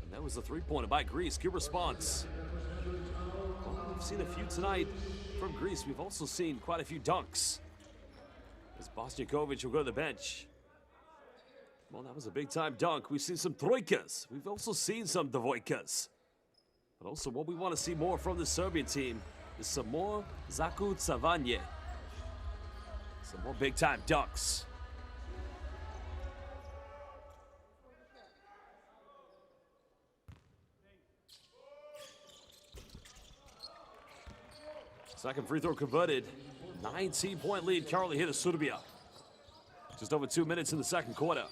And that was a three-pointer by Greece. Good response. Well, we've seen a few tonight from Greece. We've also seen quite a few dunks. As Bosnjakovic will go to the bench. Well, that was a big-time dunk. We've seen some troikas. We've also seen some dvojkas. But also what we want to see more from the Serbian team is some more zakucavanje. Some more big-time dunks. Second free throw converted. 19-point lead currently here to Serbia. Just over 2 minutes in the second quarter.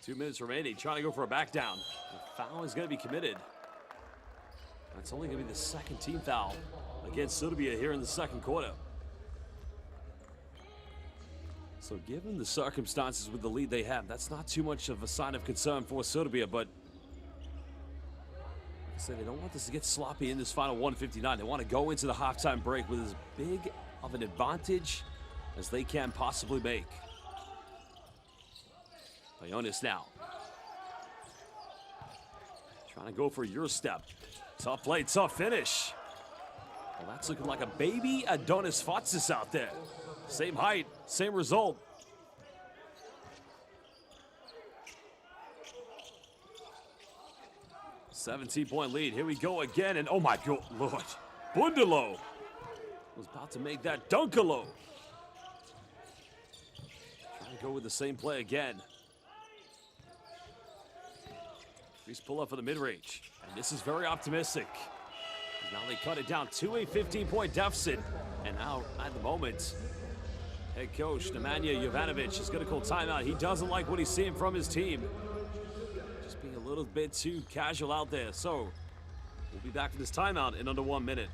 2 minutes remaining, trying to go for a back down. The foul is going to be committed. That's only going to be the second team foul against Serbia here in the second quarter. So given the circumstances with the lead they have, that's not too much of a sign of concern for Serbia, but like I said, they don't want this to get sloppy in this final 159. They want to go into the halftime break with as big of an advantage as they can possibly make. Payonis now. Trying to go for your step. Tough play, tough finish. Well, that's looking like a baby Adonis Fatsis out there. Same height, same result. $17-point lead. Here we go again. And oh my God, Lord. Bundalo was about to make that dunkalo. Trying to go with the same play again. Greece pull up for the mid-range. And this is very optimistic. Now they cut it down to a 15-point deficit. And now, at the moment, head coach Nemanja Jovanovic is going to call timeout. He doesn't like what he's seeing from his team. Just being a little bit too casual out there. So, we'll be back for this timeout in under 1 minute.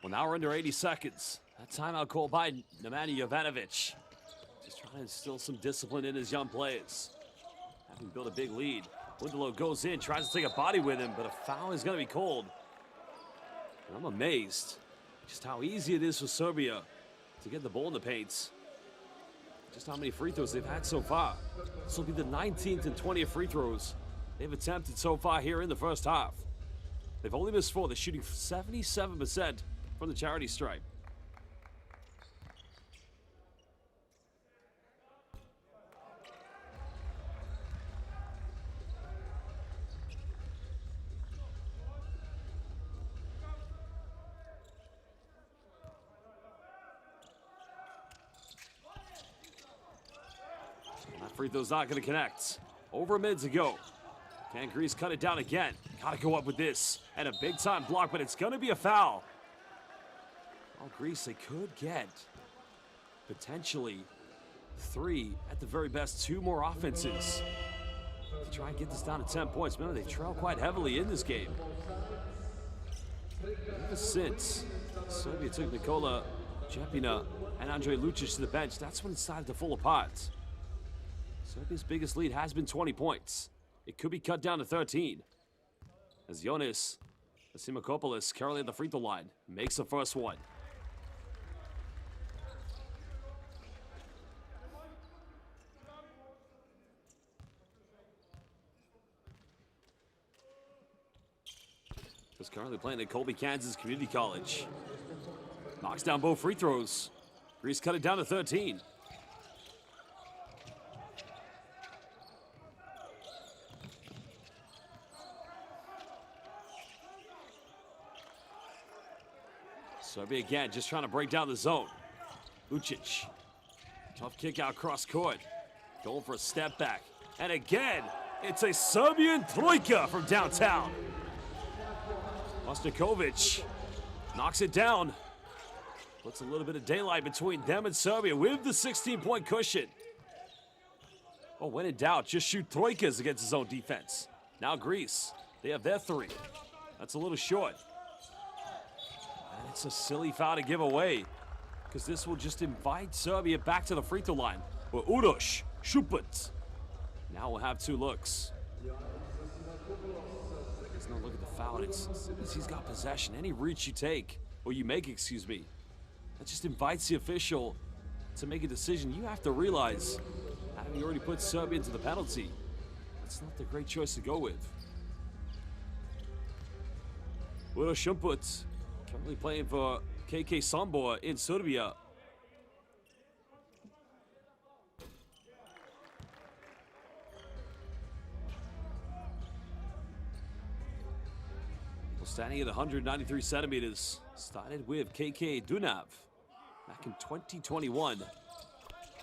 Well, now we're under 80 seconds. That timeout called by Nemanja Jovanovic. Just trying to instill some discipline in his young players. Having built a big lead. Windelow goes in, tries to take a body with him, but a foul is going to be called. And I'm amazed just how easy it is for Serbia to get the ball in the paint. Just how many free throws they've had so far. This will be the 19th and 20th free throws they've attempted so far here in the first half. They've only missed 4. They're shooting 77% from the charity stripe. That free throw's not going to connect. Over a minute to go. Can Greece cut it down again? Gotta go up with this. And a big time block, but it's going to be a foul. Oh, Greece, they could get potentially 3, at the very best, 2 more offenses to try and get this down to 10 points. Remember, they trail quite heavily in this game. Ever since Serbia took Nikola Jepina and Andre Lucic to the bench, that's when it started to fall apart. Serbia's biggest lead has been 20 points. It could be cut down to 13. As Jonas Asimakopoulos, currently at the free throw line, makes the first one. Is currently playing at Colby, Kansas Community College. Knocks down both free throws. Greece cut it down to 13. Serbia again, just trying to break down the zone. Lucic. Tough kick out cross court. Going for a step back. And again, it's a Serbian troika from downtown. Ostikovic knocks it down. Puts a little bit of daylight between them and Serbia with the 16-point cushion. Oh, when in doubt, just shoot troikas against his own defense. Now Greece, they have their 3. That's a little short. And it's a silly foul to give away, because this will just invite Serbia back to the free throw line. Where Uroš Šupić now will have 2 looks. Let's not look at the foul. It's he's got possession. Any reach you take, or you make, excuse me, that just invites the official to make a decision. You have to realize, having already put Serbia into the penalty, that's not the great choice to go with. Uroš Šupić, currently playing for KK Sombor in Serbia. Standing at 193 centimeters, Started with KK Dunav back in 2021.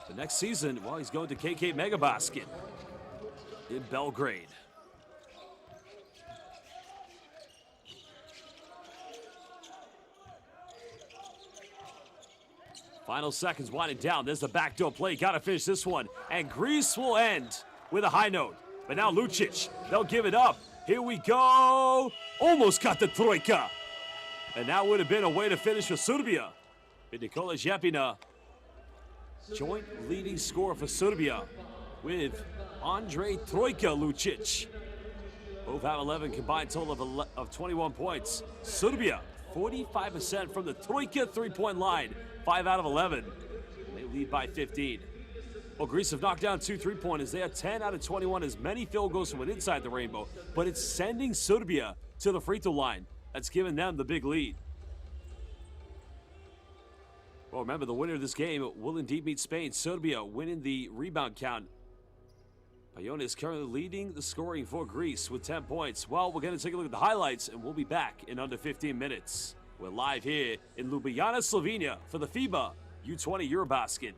The next season, well, he's going to KK Megabasket in Belgrade. Final seconds winding down. There's the backdoor play. Got to finish this one. And Greece will end with a high note. But now Lucic, they'll give it up. Here we go. Almost got the troika. And that would have been a way to finish for Serbia. And Nikola Jepina, joint leading scorer for Serbia with Andre Troika Lucic. Both have 11 combined total of 21 points. Serbia, 45% from the Troika three-point line. 5 out of 11. They lead by 15. Well, Greece have knocked down 2 3-pointers. They are 10 out of 21, as many field goals from inside the rainbow. But it's sending Serbia to the free throw line. That's given them the big lead. Well, remember, the winner of this game will indeed meet Spain. Serbia winning the rebound count. Bayona is currently leading the scoring for Greece with 10 points. Well, we're going to take a look at the highlights, and we'll be back in under 15 minutes. We're live here in Ljubljana, Slovenia for the FIBA U20 EuroBasket.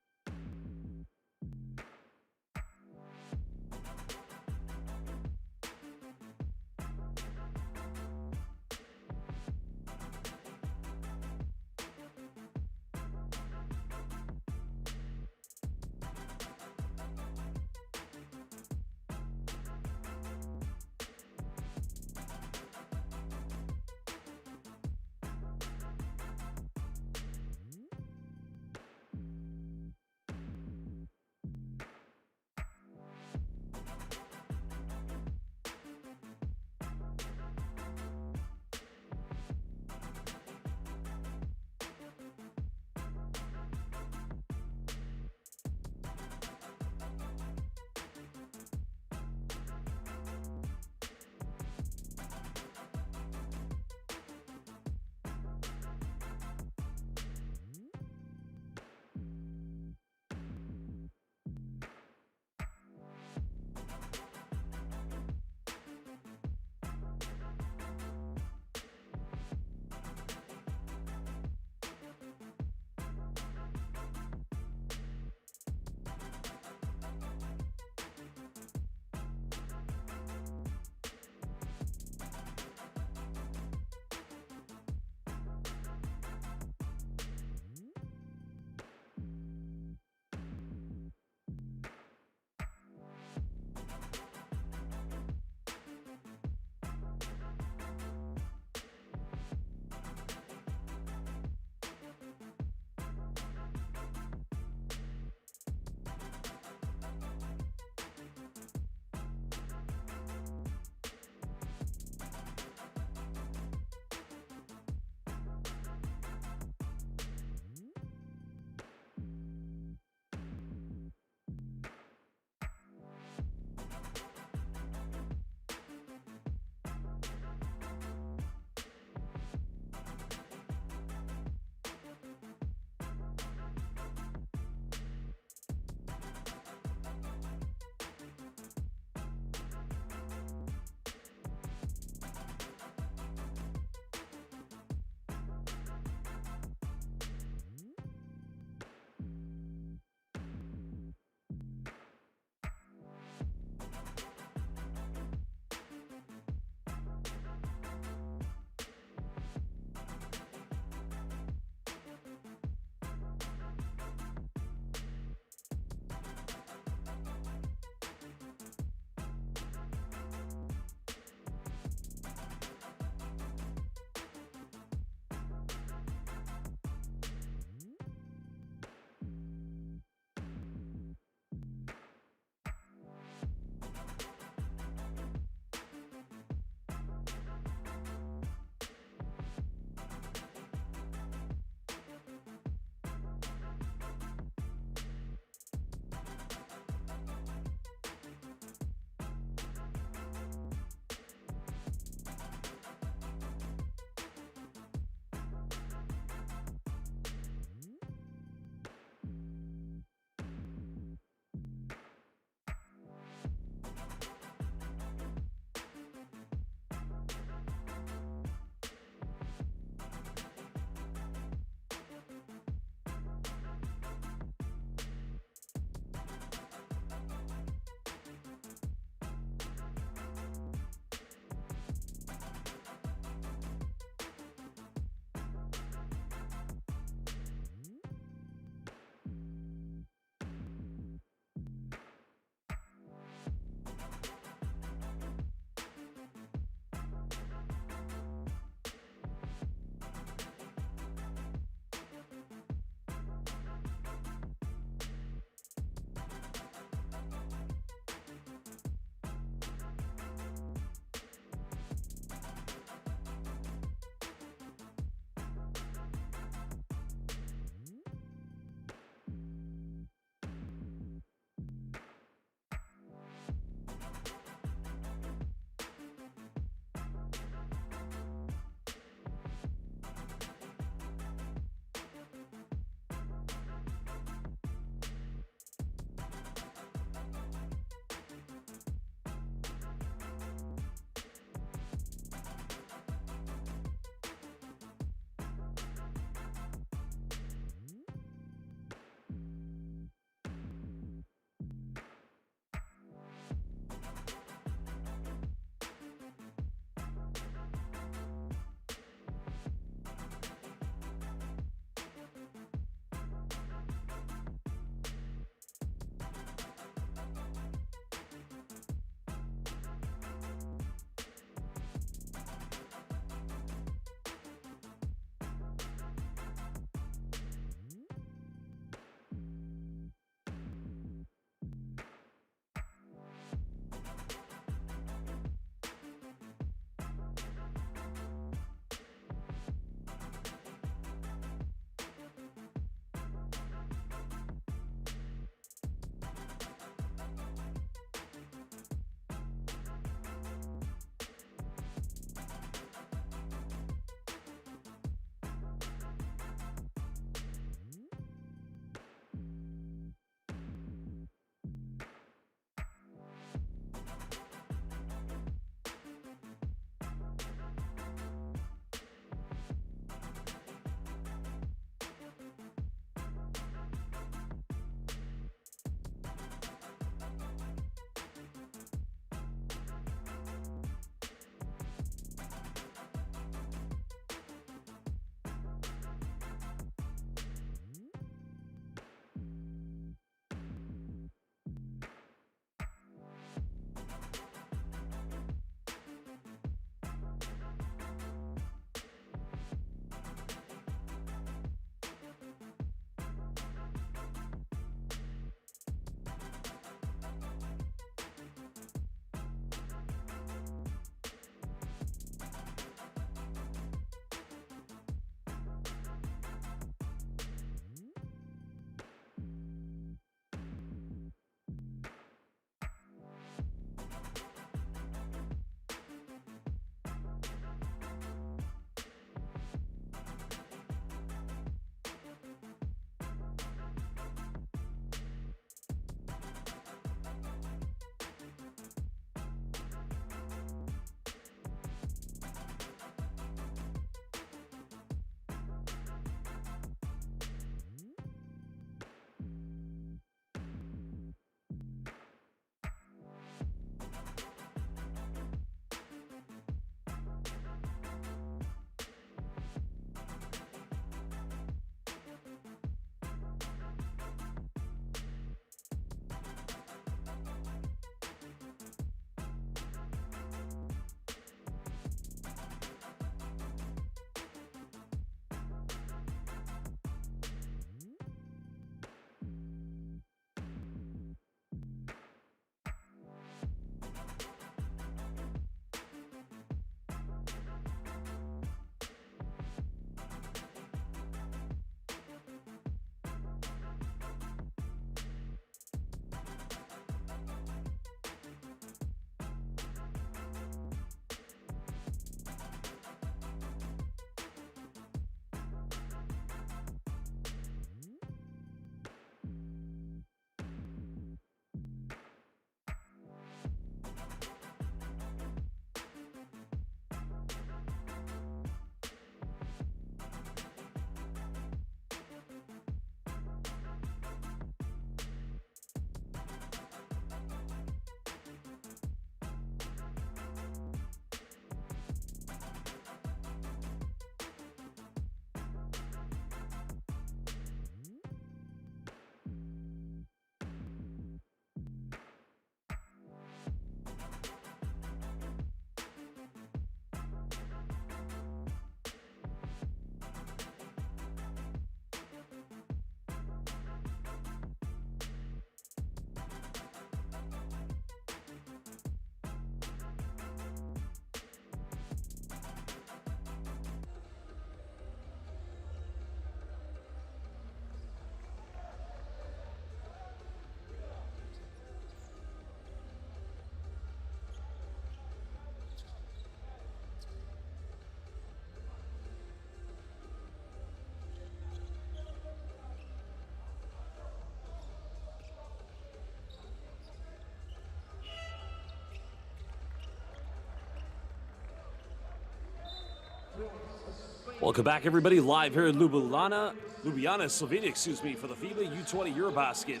Welcome back, everybody. Live here in Ljubljana, Slovenia, for the FIBA U20 EuroBasket.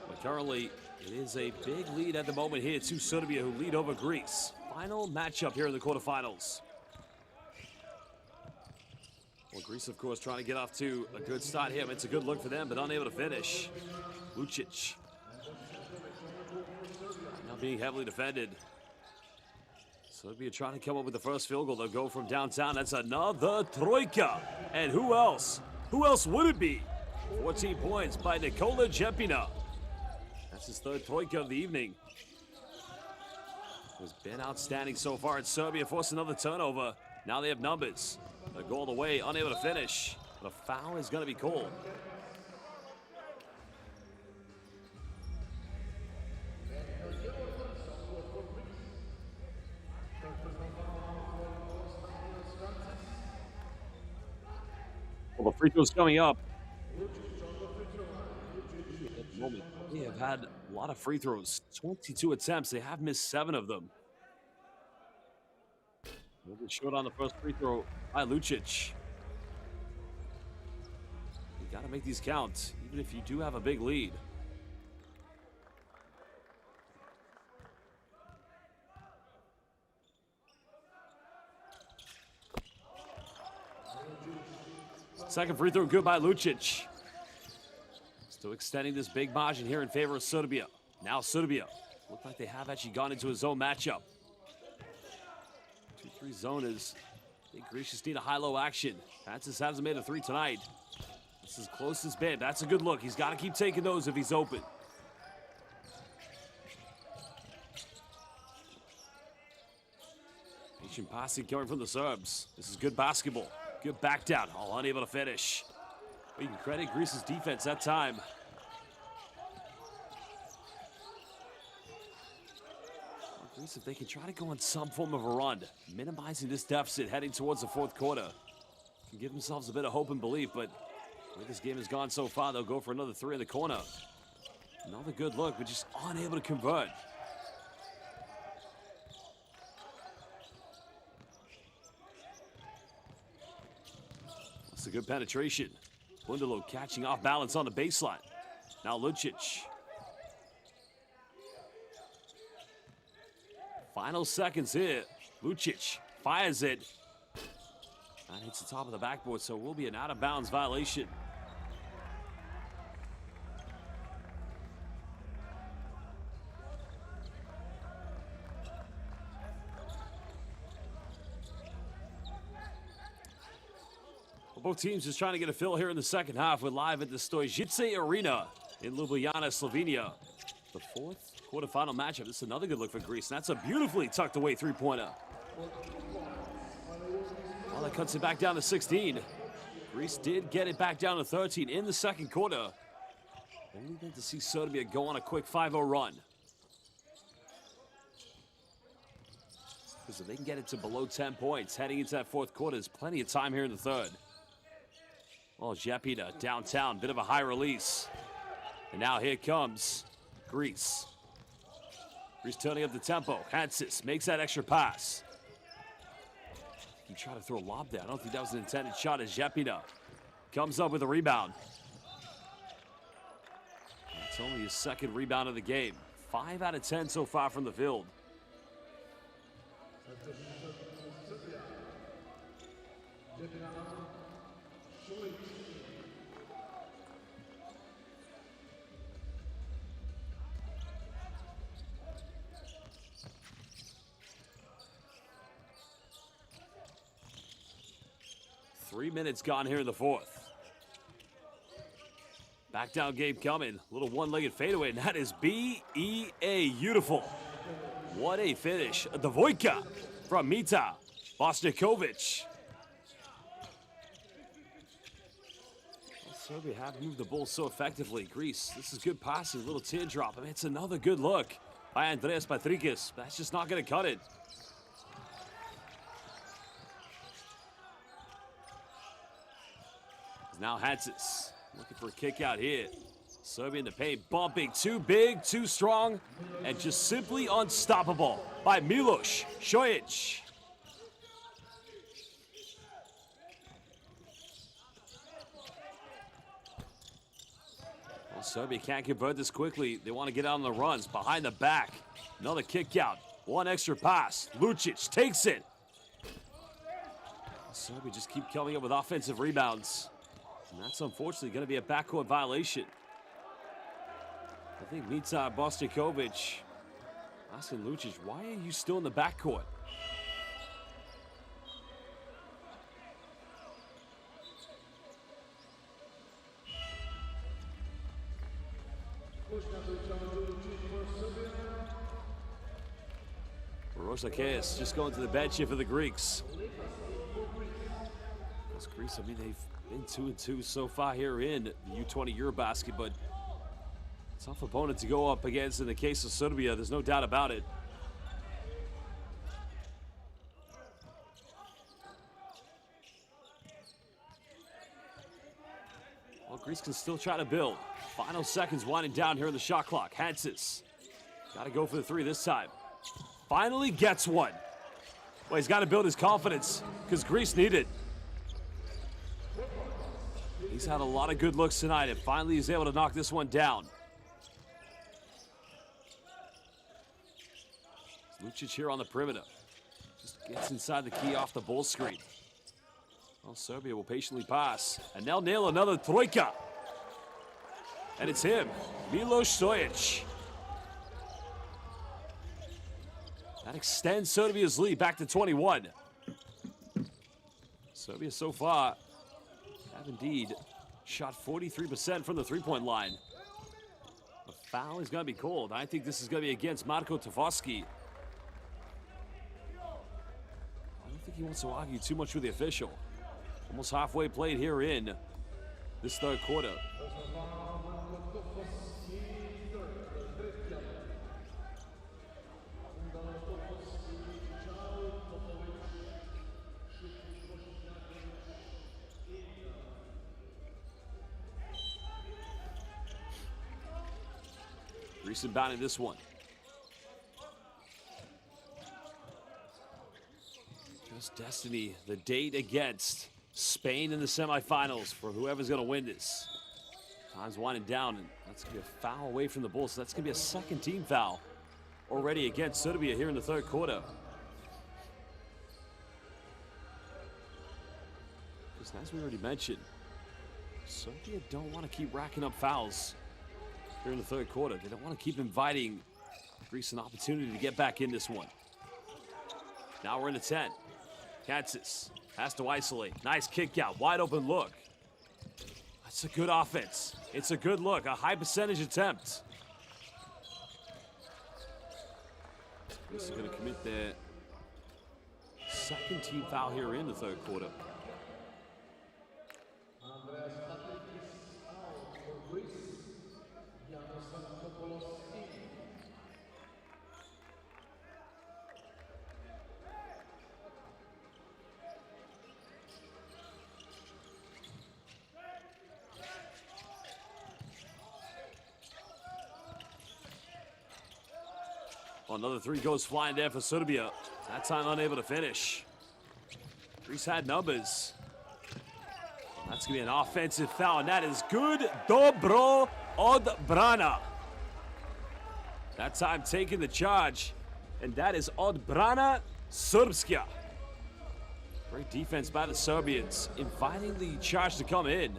But currently, it is a big lead at the moment here to Serbia, who lead over Greece. Final matchup here in the quarterfinals. Well, Greece, of course, trying to get off to a good start here. It's a good look for them, but unable to finish. Lucic. Now being heavily defended. Serbia trying to come up with the first field goal. They'll go from downtown. That's another troika. And who else? Who else would it be? 14 points by Nikola Jepina. That's his third troika of the evening. Has been outstanding so far at Serbia. Forced another turnover. Now they have numbers. A goal away, unable to finish. But a foul is going to be called. Well, the free throw's coming up. At the moment, they have had a lot of free throws. 22 attempts. They have missed 7 of them. They'll be short on the first free throw by Lucic. You got to make these count, even if you do have a big lead. Second free throw good by Lucic. Still extending this big margin here in favor of Serbia. Now Serbia look like they have actually gone into a zone matchup. 2-3 zone is, I think Greece just need a high-low action. Francis hasn't made a 3 tonight. This is close as been. That's a good look. He's got to keep taking those if he's open. Patient passing coming from the Serbs. This is good basketball. Good back down, all unable to finish. But you can credit Greece's defense that time. Well, Greece, if they can try to go on some form of a run, minimizing this deficit heading towards the fourth quarter, can give themselves a bit of hope and belief, but the way this game has gone so far, they'll go for another 3 in the corner. Another good look, but just unable to convert. A good penetration. Bundalo catching off balance on the baseline. Now Lucic. Final seconds here. Lucic fires it. That hits the top of the backboard, so it will be an out-of-bounds violation. Both teams just trying to get a fill here in the second half. We're live at the Stojice Arena in Ljubljana, Slovenia. The fourth quarterfinal matchup. This is another good look for Greece. And that's a beautifully tucked away three-pointer. Well, that cuts it back down to 16. Greece did get it back down to 13 in the second quarter. Only good to see Serbia go on a quick 5-0 run. Because if they can get it to below 10 points heading into that fourth quarter, there's plenty of time here in the third. Well, Jepina downtown, bit of a high release. And now here comes Greece. Greece turning up the tempo. Hansis makes that extra pass. He tried to throw a lob there. I don't think that was an intended shot as Jepina comes up with a rebound. It's only his second rebound of the game. 5 out of 10 so far from the field. Three minutes gone here in the fourth. Back down game coming. Little one-legged fadeaway, and that is B-E-A. Beautiful. What a finish. The Vojka from Mita Bosnikovic. Serbia have moved the ball so effectively. Greece, this is good passing, little teardrop. I mean, it's another good look by Andreas Patrikis. That's just not going to cut it. Now Hansis looking for a kick out here. Serbia in the paint, bumping, too big, too strong, and just simply unstoppable by Milos Šojić. Well, Serbia can't convert this quickly. They want to get out on the runs. Behind the back. Another kick out. One extra pass. Lucic takes it. Serbia just keep coming up with offensive rebounds. And that's unfortunately going to be a backcourt violation. I think Mitar Bostikovic asking Lucic, why are you still in the backcourt? Rosakis just going to the bench here for the Greeks. Those Greeks, I mean, they've been 2-2 so far here in the U20 EuroBasket, but tough opponent to go up against in the case of Serbia. There's no doubt about it. Well, Greece can still try to build. Final seconds winding down here in the shot clock. Hansis got to go for the three this time. Finally gets one. Well, he's got to build his confidence because Greece need it. He's had a lot of good looks tonight, and finally he's able to knock this one down. Lucic here on the perimeter. Just gets inside the key off the ball screen. Well, Serbia will patiently pass, and they'll nail another troika. And it's him, Milos Stojic. That extends Serbia's lead back to 21. Serbia so far have indeed shot 43% from the three-point line. A foul is going to be called. I think this is going to be against Marko Tavoski. I don't think he wants to argue too much with the official. Almost halfway played here in this third quarter. Greece inbounding this one. Just destiny, the date against Spain in the semifinals for whoever's going to win this. Time's winding down, and that's going to be a foul away from the Bulls. So that's going to be a second team foul already against Serbia here in the third quarter. Because as we already mentioned, Serbia don't want to keep racking up fouls here in the third quarter. They don't want to keep inviting Greece an opportunity to get back in this one. Now we're in the 10. Katzis has to isolate. Nice kick out. Wide open look. That's a good offense. It's a good look. A high percentage attempt. Greece is going to commit their second team foul here in the third quarter. Well, another three goes flying there for Serbia. That time unable to finish. Greece had numbers. That's going to be an offensive foul, and that is good. Dobro odbrana. That time taking the charge, and that is odbrana Srpska. Great defense by the Serbians, inviting the charge to come in.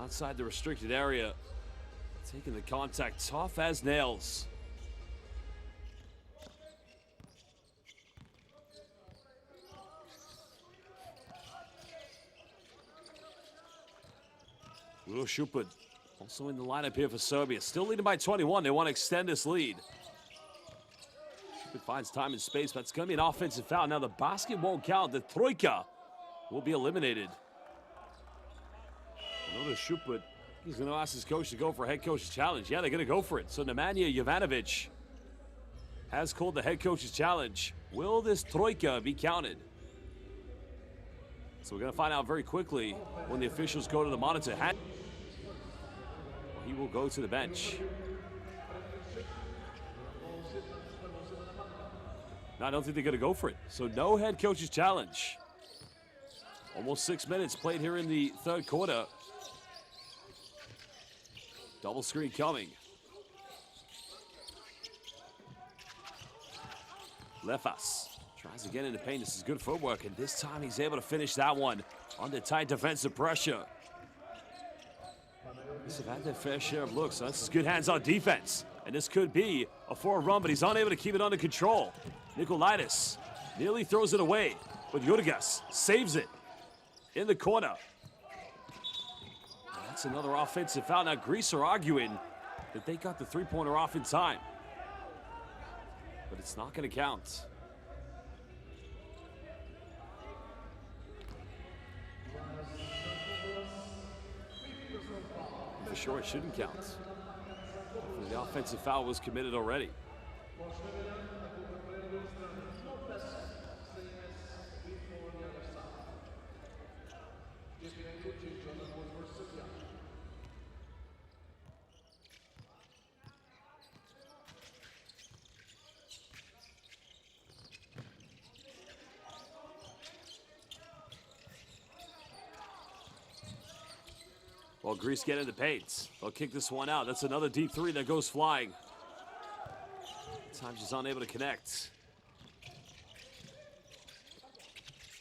Outside the restricted area, taking the contact, tough as nails. Udo Šupad also in the lineup here for Serbia. Still leading by 21. They want to extend this lead. Šupad finds time and space, but it's going to be an offensive foul. Now the basket won't count. The troika will be eliminated. Another Šupad. He's going to ask his coach to go for a head coach's challenge. Yeah, they're going to go for it. So Nemanja Jovanovic has called the head coach's challenge. Will this troika be counted? So we're going to find out very quickly when the officials go to the monitor. He will go to the bench. No, I don't think they're going to go for it. So no head coach's challenge. Almost 6 minutes played here in the third quarter. Double screen coming. Lefas tries to get into paint. This is good footwork, and this time he's able to finish that one under tight defensive pressure. They've had their fair share of looks. So this is good hands-on defense, and this could be a 4 run, but he's unable to keep it under control. Nikolaitis nearly throws it away, but Jurgas saves it in the corner. That's another offensive foul. Now Greece are arguing that they got the three-pointer off in time, but it's not going to count. For sure, it shouldn't count. The offensive foul was committed already. Well, Greece get in the paint. They'll kick this one out. That's another deep three that goes flying. This time she's unable to connect.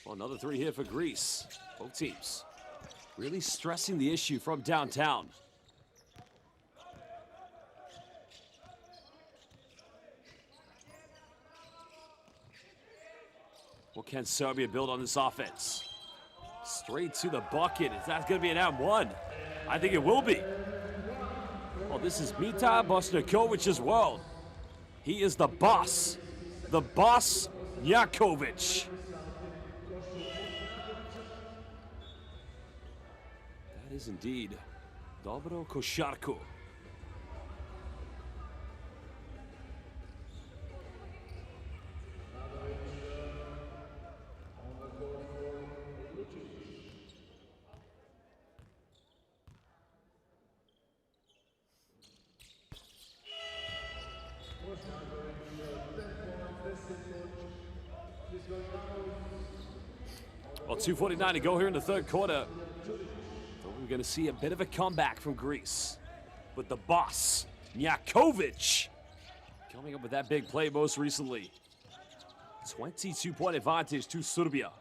Well, another three here for Greece. Both teams really stressing the issue from downtown. What can Serbia build on this offense? Straight to the bucket. Is that going to be an M1? I think it will be. Well, this is Mita Bosniakovic's world. He is the boss. The boss, Jakovic. That is indeed Dobro Kosharko. Well, 2:49 to go here in the third quarter. We're going to see a bit of a comeback from Greece. But the boss, Jakovic, coming up with that big play most recently. 22-point advantage to Serbia.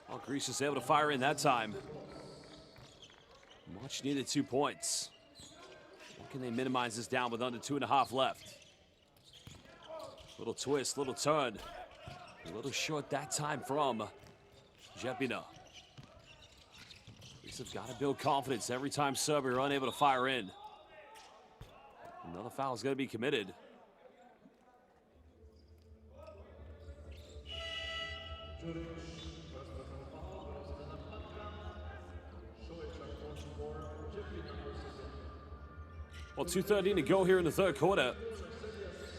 Well, Greece is able to fire in that time. Much needed 2 points. How can they minimize this down with under 2.5 left? Little twist, little turn. A little short that time from Jepina. Greece have got to build confidence every time Serbia are unable to fire in. Another foul is going to be committed. Well, 2:13 to go here in the third quarter.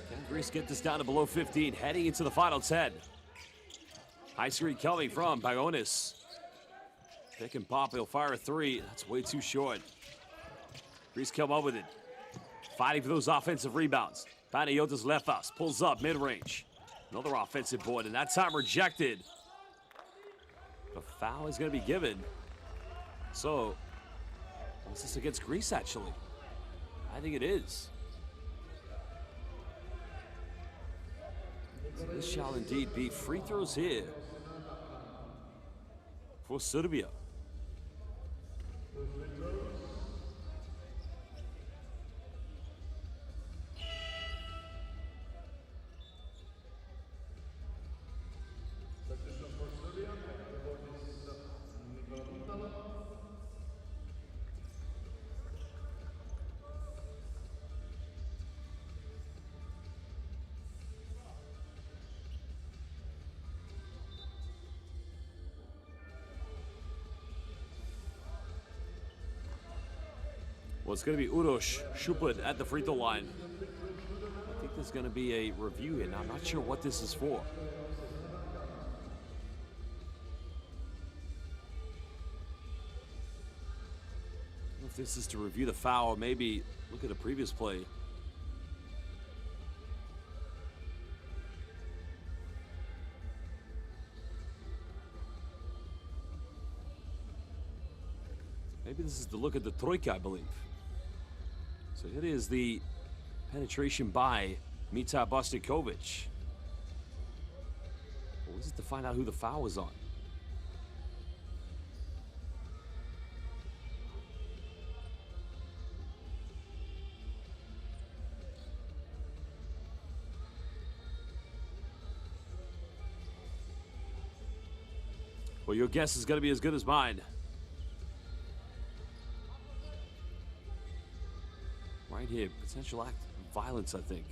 Can Greece get this down to below 15, heading into the final 10? High screen coming from Bagonis. Pick and pop, he'll fire a three. That's way too short. Greece come up with it. Fighting for those offensive rebounds. Panagiotis Lefas pulls up mid-range. Another offensive board, and that time rejected. The foul is going to be given. So, what's this against Greece, actually? I think it is. So this shall indeed be free throws here for Serbia. Well, it's going to be Uroš Šupad at the free throw line. I think there's going to be a review here. Now, I'm not sure what this is for. I don't know if this is to review the foul or maybe look at a previous play. Maybe this is the look at the Troika, I believe. So it is the penetration by Mita Bostikovic. Or is it to find out who the foul was on? Well, your guess is going to be as good as mine. Right here, potential act of violence, I think.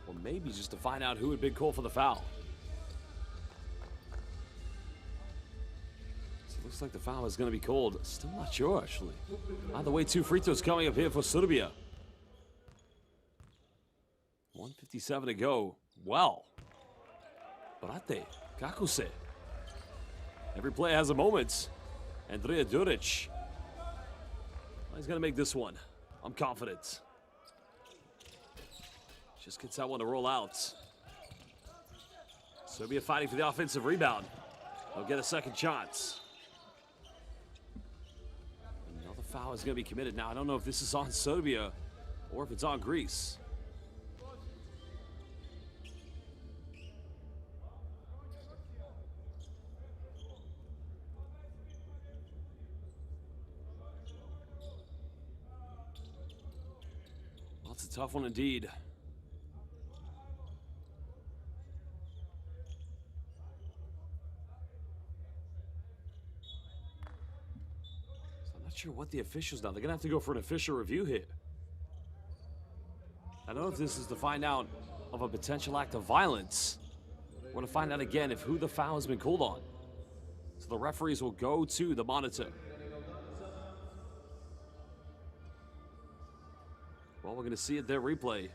Or maybe just to find out who had been called for the foul. So it looks like the foul is going to be called. Still not sure, actually. Either way, 2 free throws coming up here for Serbia. 1:57 to go. Well, Brate, kako se? Every player has a moment. Andrea Duric. Well, he's going to make this one. I'm confident. Just gets that one to roll out. Serbia fighting for the offensive rebound. They'll get a second chance. Another foul is going to be committed. Now, I don't know if this is on Serbia or if it's on Greece. That's a tough one indeed. So I'm not sure what the officials now. They're going to have to go for an official review here. I don't know if this is to find out of a potential act of violence. We're going to find out again if who the foul has been called on. So the referees will go to the monitor. Well, we're going to see it there replay.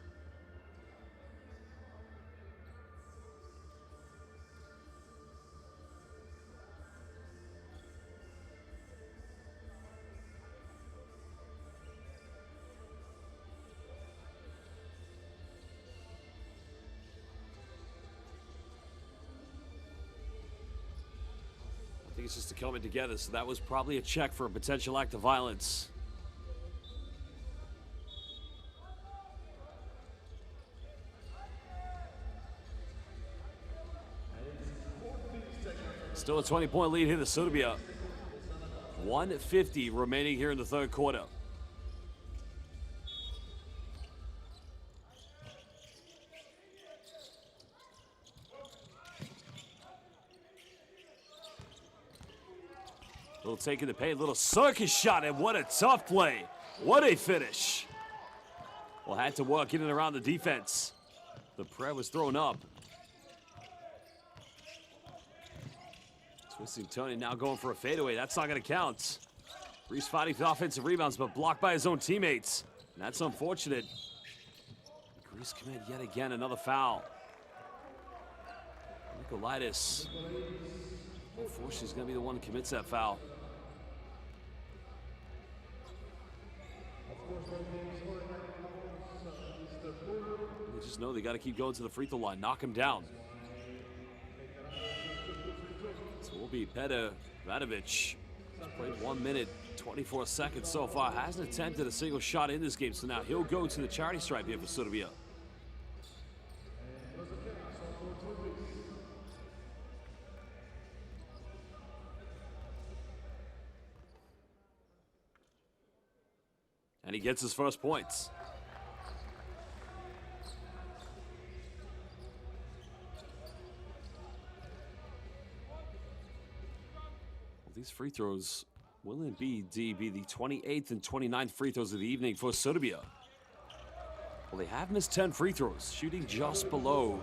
I think it's just coming together, so that was probably a check for a potential act of violence. Still a 20-point lead here to Serbia. 1:50 remaining here in the third quarter. Little take in the paint, little circus shot, and what a tough play. What a finish. Well, had to work in and around the defense. The prayer was thrown up. Twisting Tony now going for a fadeaway. That's not going to count. Greece fighting for offensive rebounds, but blocked by his own teammates. And that's unfortunate. Greece commit yet again another foul. Nikolaitis, unfortunately, is going to be the one who commits that foul. They just know they got to keep going to the free throw line, knock him down. So will be Petar Radovic. He's played 1 minute, 24 seconds so far. Hasn't attempted a single shot in this game, so now he'll go to the charity stripe here for Serbia. And he gets his first points. These free throws will indeed be the 28th and 29th free throws of the evening for Serbia. Well, they have missed 10 free throws, shooting just below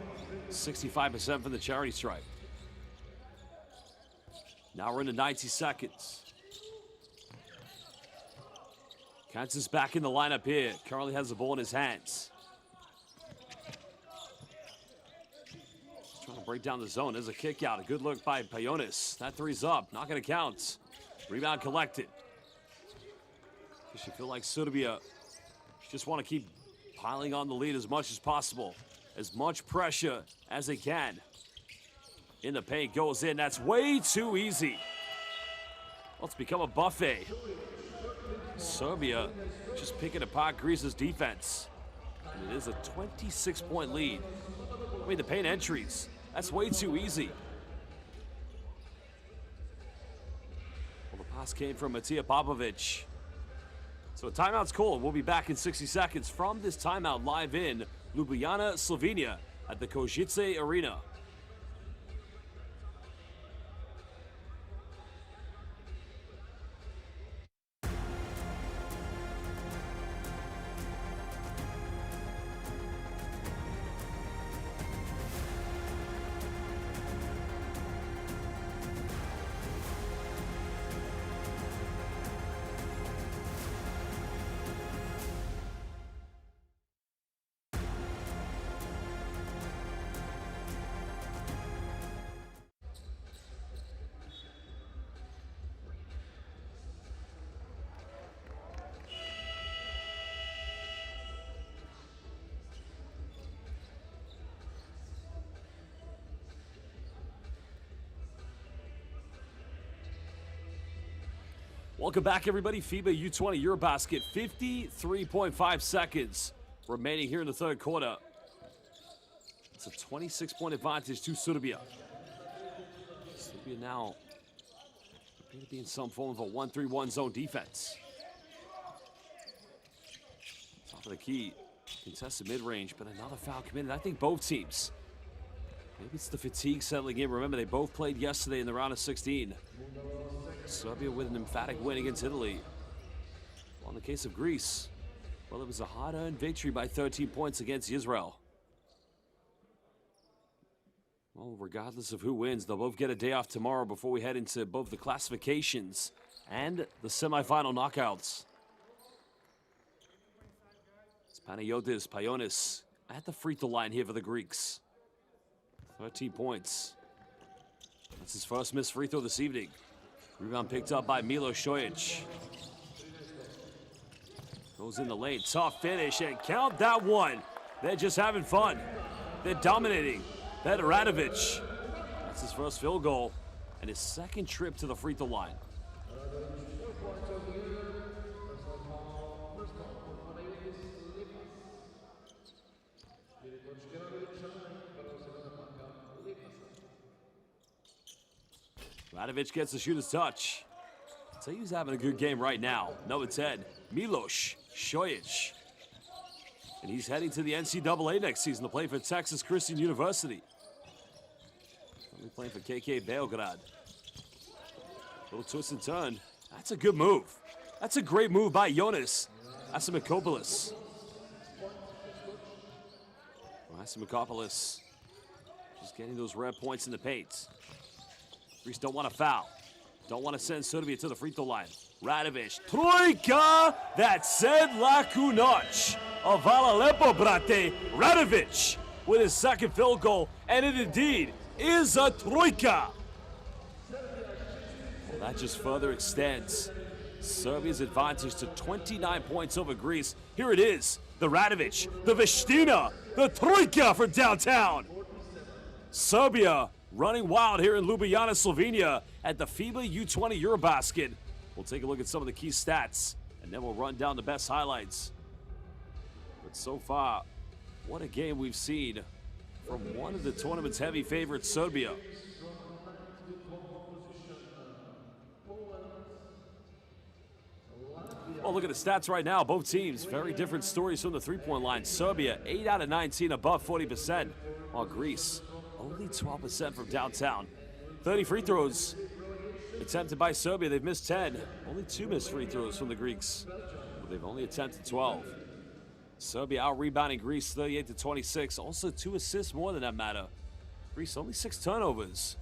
65% from the charity stripe. Now we're into 90 seconds. Kansas back in the lineup here. Currently has the ball in his hands. Trying to break down the zone. There's a kick out. A good look by Payonis. That three's up. Not going to count. Rebound collected. You feel like Serbia just want to keep piling on the lead as much as possible. as much pressure as they can. In the paint, goes in. That's way too easy. Well, it's become a buffet. Serbia just picking apart Greece's defense. And it is a 26-point lead. I mean, the paint entries, that's way too easy. Well, the pass came from Matija Popovic. So a timeout's called. We'll be back in 60 seconds from this timeout live in Ljubljana, Slovenia at the Košice Arena. Welcome back, everybody. FIBA U20 EuroBasket. 53.5 seconds remaining here in the third quarter. It's a 26-point advantage to Serbia. Serbia now appear to be in some form of a 1-3-1 zone defense. Top of the key, contested mid-range, but another foul committed. I think both teams. Maybe it's the fatigue settling in. Remember, they both played yesterday in the round of 16. Serbia with an emphatic win against Italy. Well, in the case of Greece, well, it was a hard-earned victory by 13 points against Israel. Well, regardless of who wins, they'll both get a day off tomorrow before we head into both the classifications and the semifinal knockouts. It's Panagiotis Payonis at the free throw line here for the Greeks. 13 points. That's his first missed free throw this evening. Rebound picked up by Milo Šojić. Goes in the lane, tough finish, and count that one. They're just having fun. They're dominating. That Radovic. That's his first field goal and his second trip to the free throw line. Radovic gets the shooter's touch. I'll tell you who's having a good game right now. Number 10, Milos Šojić. And he's heading to the NCAA next season to play for Texas Christian University. Only playing for KK Beograd. Little twist and turn. That's a good move. That's a great move by Jonas Asimakopoulos. Asimakopoulos just getting those rare points in the paint. Greece don't want to foul. Don't want to send Serbia to the free throw line. Radovic. Trojka! That said laku noć. Hvala lepo, brate. Radovic with his second field goal. And it indeed is a trojka. Well, that just further extends Serbia's advantage to 29 points over Greece. Here it is. The Radovic. The Vestina. The trojka for downtown. Serbia running wild here in Ljubljana, Slovenia at the FIBA U20 EuroBasket. We'll take a look at some of the key stats, and then we'll run down the best highlights. But so far, what a game we've seen from one of the tournament's heavy favorites, Serbia. Well, look at the stats right now. Both teams, very different stories from the three-point line. Serbia, 8 out of 19 above 40%, while Greece, only 12% from downtown. 30 free throws attempted by Serbia. They've missed 10. Only 2 missed free throws from the Greeks. But they've only attempted 12. Serbia out-rebounding Greece 38-26. Also 2 assists more than that matter. Greece only 6 turnovers.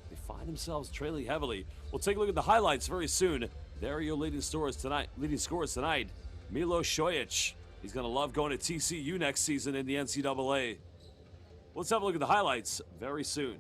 They find themselves trailing heavily. We'll take a look at the highlights very soon. There are your leading scorers tonight. Milo Šojić. He's going to love going to TCU next season in the NCAA. Let's have a look at the highlights very soon.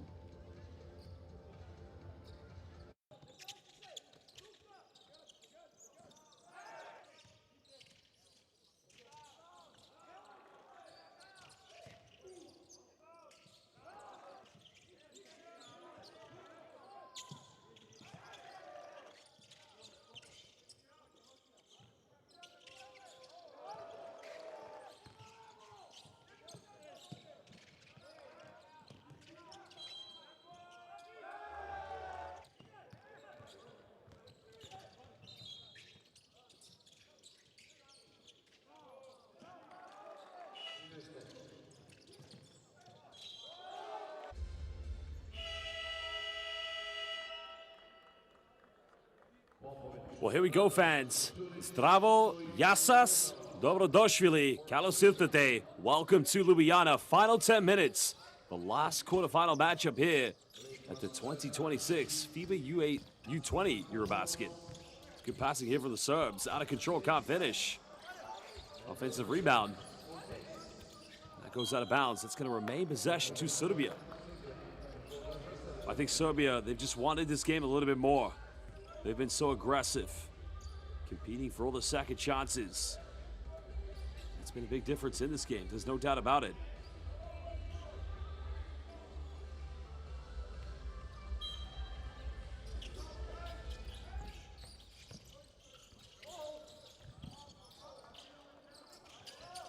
Well, here we go, fans. Zdravo, Yassas, Dobrodošli, Kalosirtate. Welcome to Ljubljana. Final 10 minutes. The last quarterfinal matchup here at the 2026 FIBA U20 EuroBasket. Good passing here for the Serbs. Out of control, can't finish. Offensive rebound. That goes out of bounds. It's going to remain possession to Serbia. I think Serbia, they've just wanted this game a little bit more. They've been so aggressive, competing for all the second chances. It's been a big difference in this game. There's no doubt about it.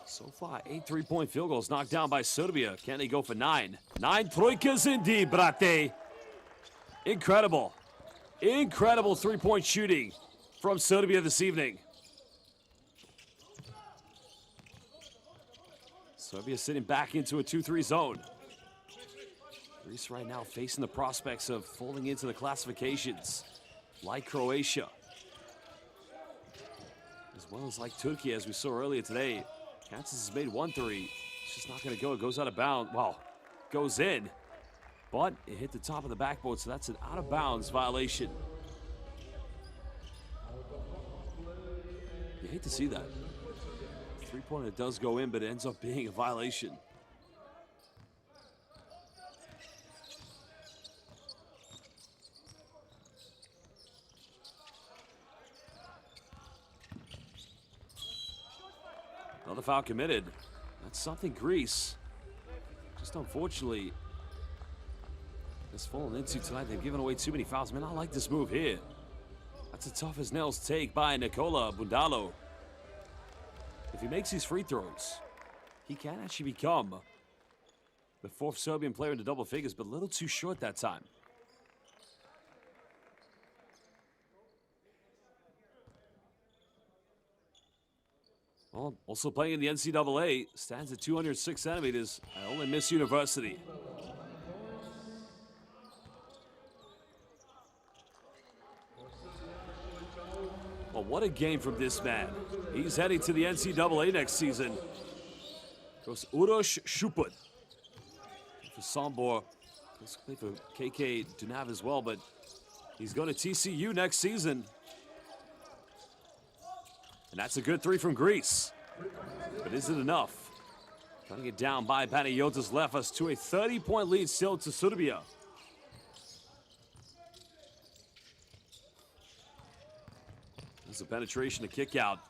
So far, 8 3-point field goals knocked down by Serbia. Can they go for 9? 9 trojkas indeed, brate. Incredible. Incredible three-point shooting from Serbia this evening. Serbia sitting back into a 2-3 zone. Greece right now facing the prospects of falling into the classifications like Croatia, as well as like Turkey, as we saw earlier today. Kansas has made 1 3. It's just not going to go. It goes out of bounds. Well, goes in, but it hit the top of the backboard, so that's an out-of-bounds violation. You hate to see that. Three-pointer does go in, but it ends up being a violation. Another foul committed. That's something Greece, just unfortunately, has fallen into tonight. They've given away too many fouls. Man, I like this move here. That's a tough as nails take by Nikola Bundalo. If he makes these free throws, he can actually become the 4th Serbian player into double figures, but a little too short that time. Well, also playing in the NCAA, stands at 206 centimeters at Ole Miss University. Well, what a game from this man. He's heading to the NCAA next season. Goes Uroš Šuput for Sombor. He's played for KK Dunav as well, but he's going to TCU next season. And that's a good 3 from Greece. But is it enough? Trying to get down by Panagiotis left us to a 30-point lead still to Serbia. There's a penetration to kick out.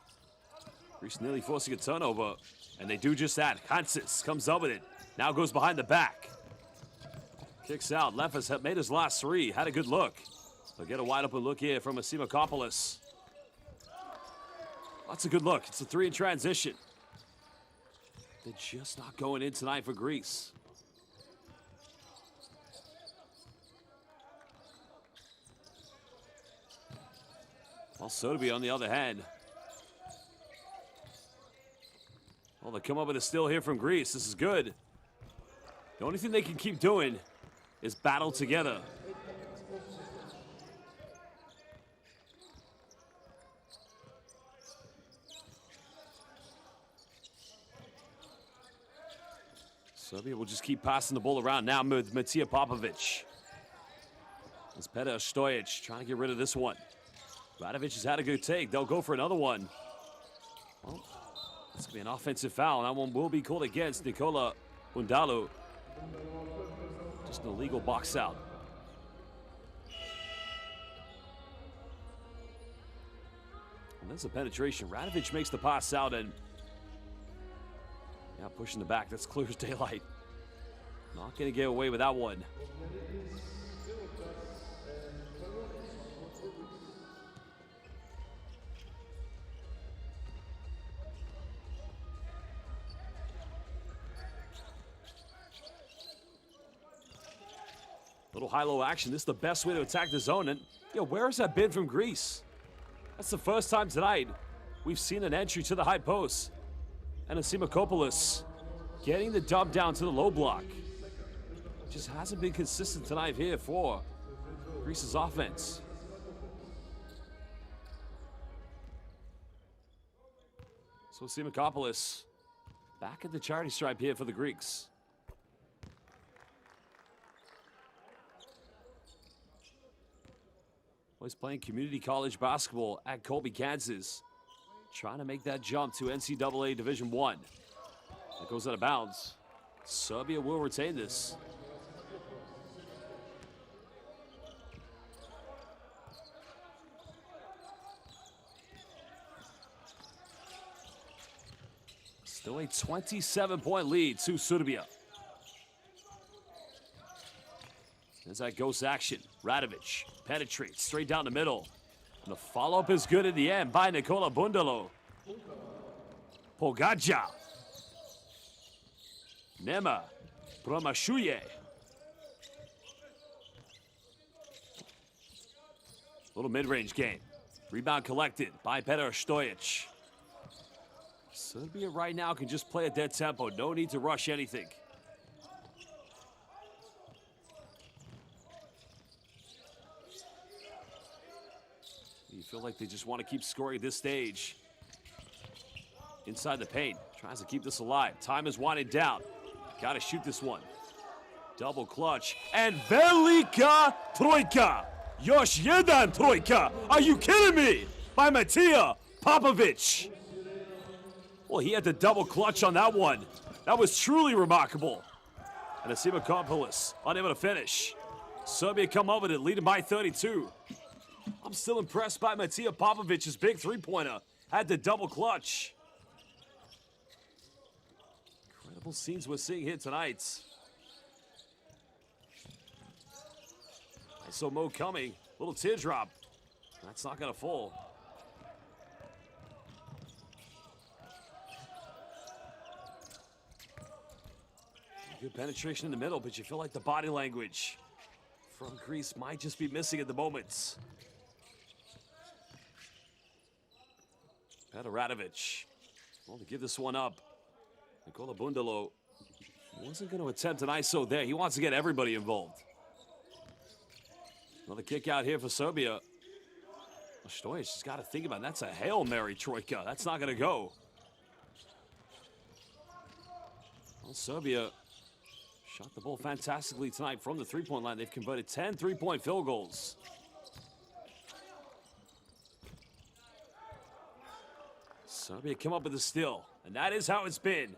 Greece nearly forcing a turnover. And they do just that. Hansis comes up with it. Now goes behind the back. Kicks out. Lefis made his last 3. Had a good look. They'll get a wide open look here from Asimakopoulos. That's a good look. It's a 3 in transition. They're just not going in tonight for Greece. Well, Serbia on the other hand. Well, they come up with a steal here from Greece. This is good. The only thing they can keep doing is battle together. Serbia will just keep passing the ball around now with Matija Popovic. It's Petar Stojic trying to get rid of this one. Radovic has had a good take. They'll go for another one. Well, it's going to be an offensive foul. That one will be called against Nikola Bundalo. Just an illegal box out. And that's a penetration. Radovic makes the pass out and yeah, pushing the back. That's clear as daylight. Not going to get away with that one. Little high-low action. This is the best way to attack the zone. And, where has that been from Greece? That's the first time tonight we've seen an entry to the high post. And Asimakopoulos getting the dub down to the low block. Just hasn't been consistent tonight here for Greece's offense. So Simakopoulos back at the charity stripe here for the Greeks. He's playing community college basketball at Colby, Kansas. Trying to make that jump to NCAA Division I. That goes out of bounds. Serbia will retain this. Still a 27-point lead to Serbia. There's that ghost action. Radovic penetrates straight down the middle. And the follow-up is good in the end by Nikola Bundalo. Pogača. Nema Promashuye. Little mid-range game. Rebound collected by Petar Stojic. Serbia right now can just play at dead tempo. No need to rush anything. You feel like they just want to keep scoring at this stage. Inside the paint, tries to keep this alive. Time is winding down. Got to shoot this one. Double clutch. And Velika Trojka. Još jedan Trojka. Are you kidding me? By Matija Popovic. Well, he had the double clutch on that one. That was truly remarkable. And Simakopoulos unable to finish. Serbia come up with it, leading by 32. I'm still impressed by Matija Popovic's big three-pointer. Had the double clutch. Incredible scenes we're seeing here tonight. ISO mode coming. Little teardrop. That's not going to fall. Good penetration in the middle, but you feel like the body language from Greece might just be missing at the moment. Petar Radovic. Well, to give this one up. Nikola Bundalo wasn't going to attempt an ISO there. He wants to get everybody involved. Another kick out here for Serbia. Stojic has got to think about it. That's a Hail Mary Trojka. That's not going to go. Well, Serbia shot the ball fantastically tonight from the three-point line. They've converted 10 three-point field goals. Serbia come up with a steal, and that is how it's been.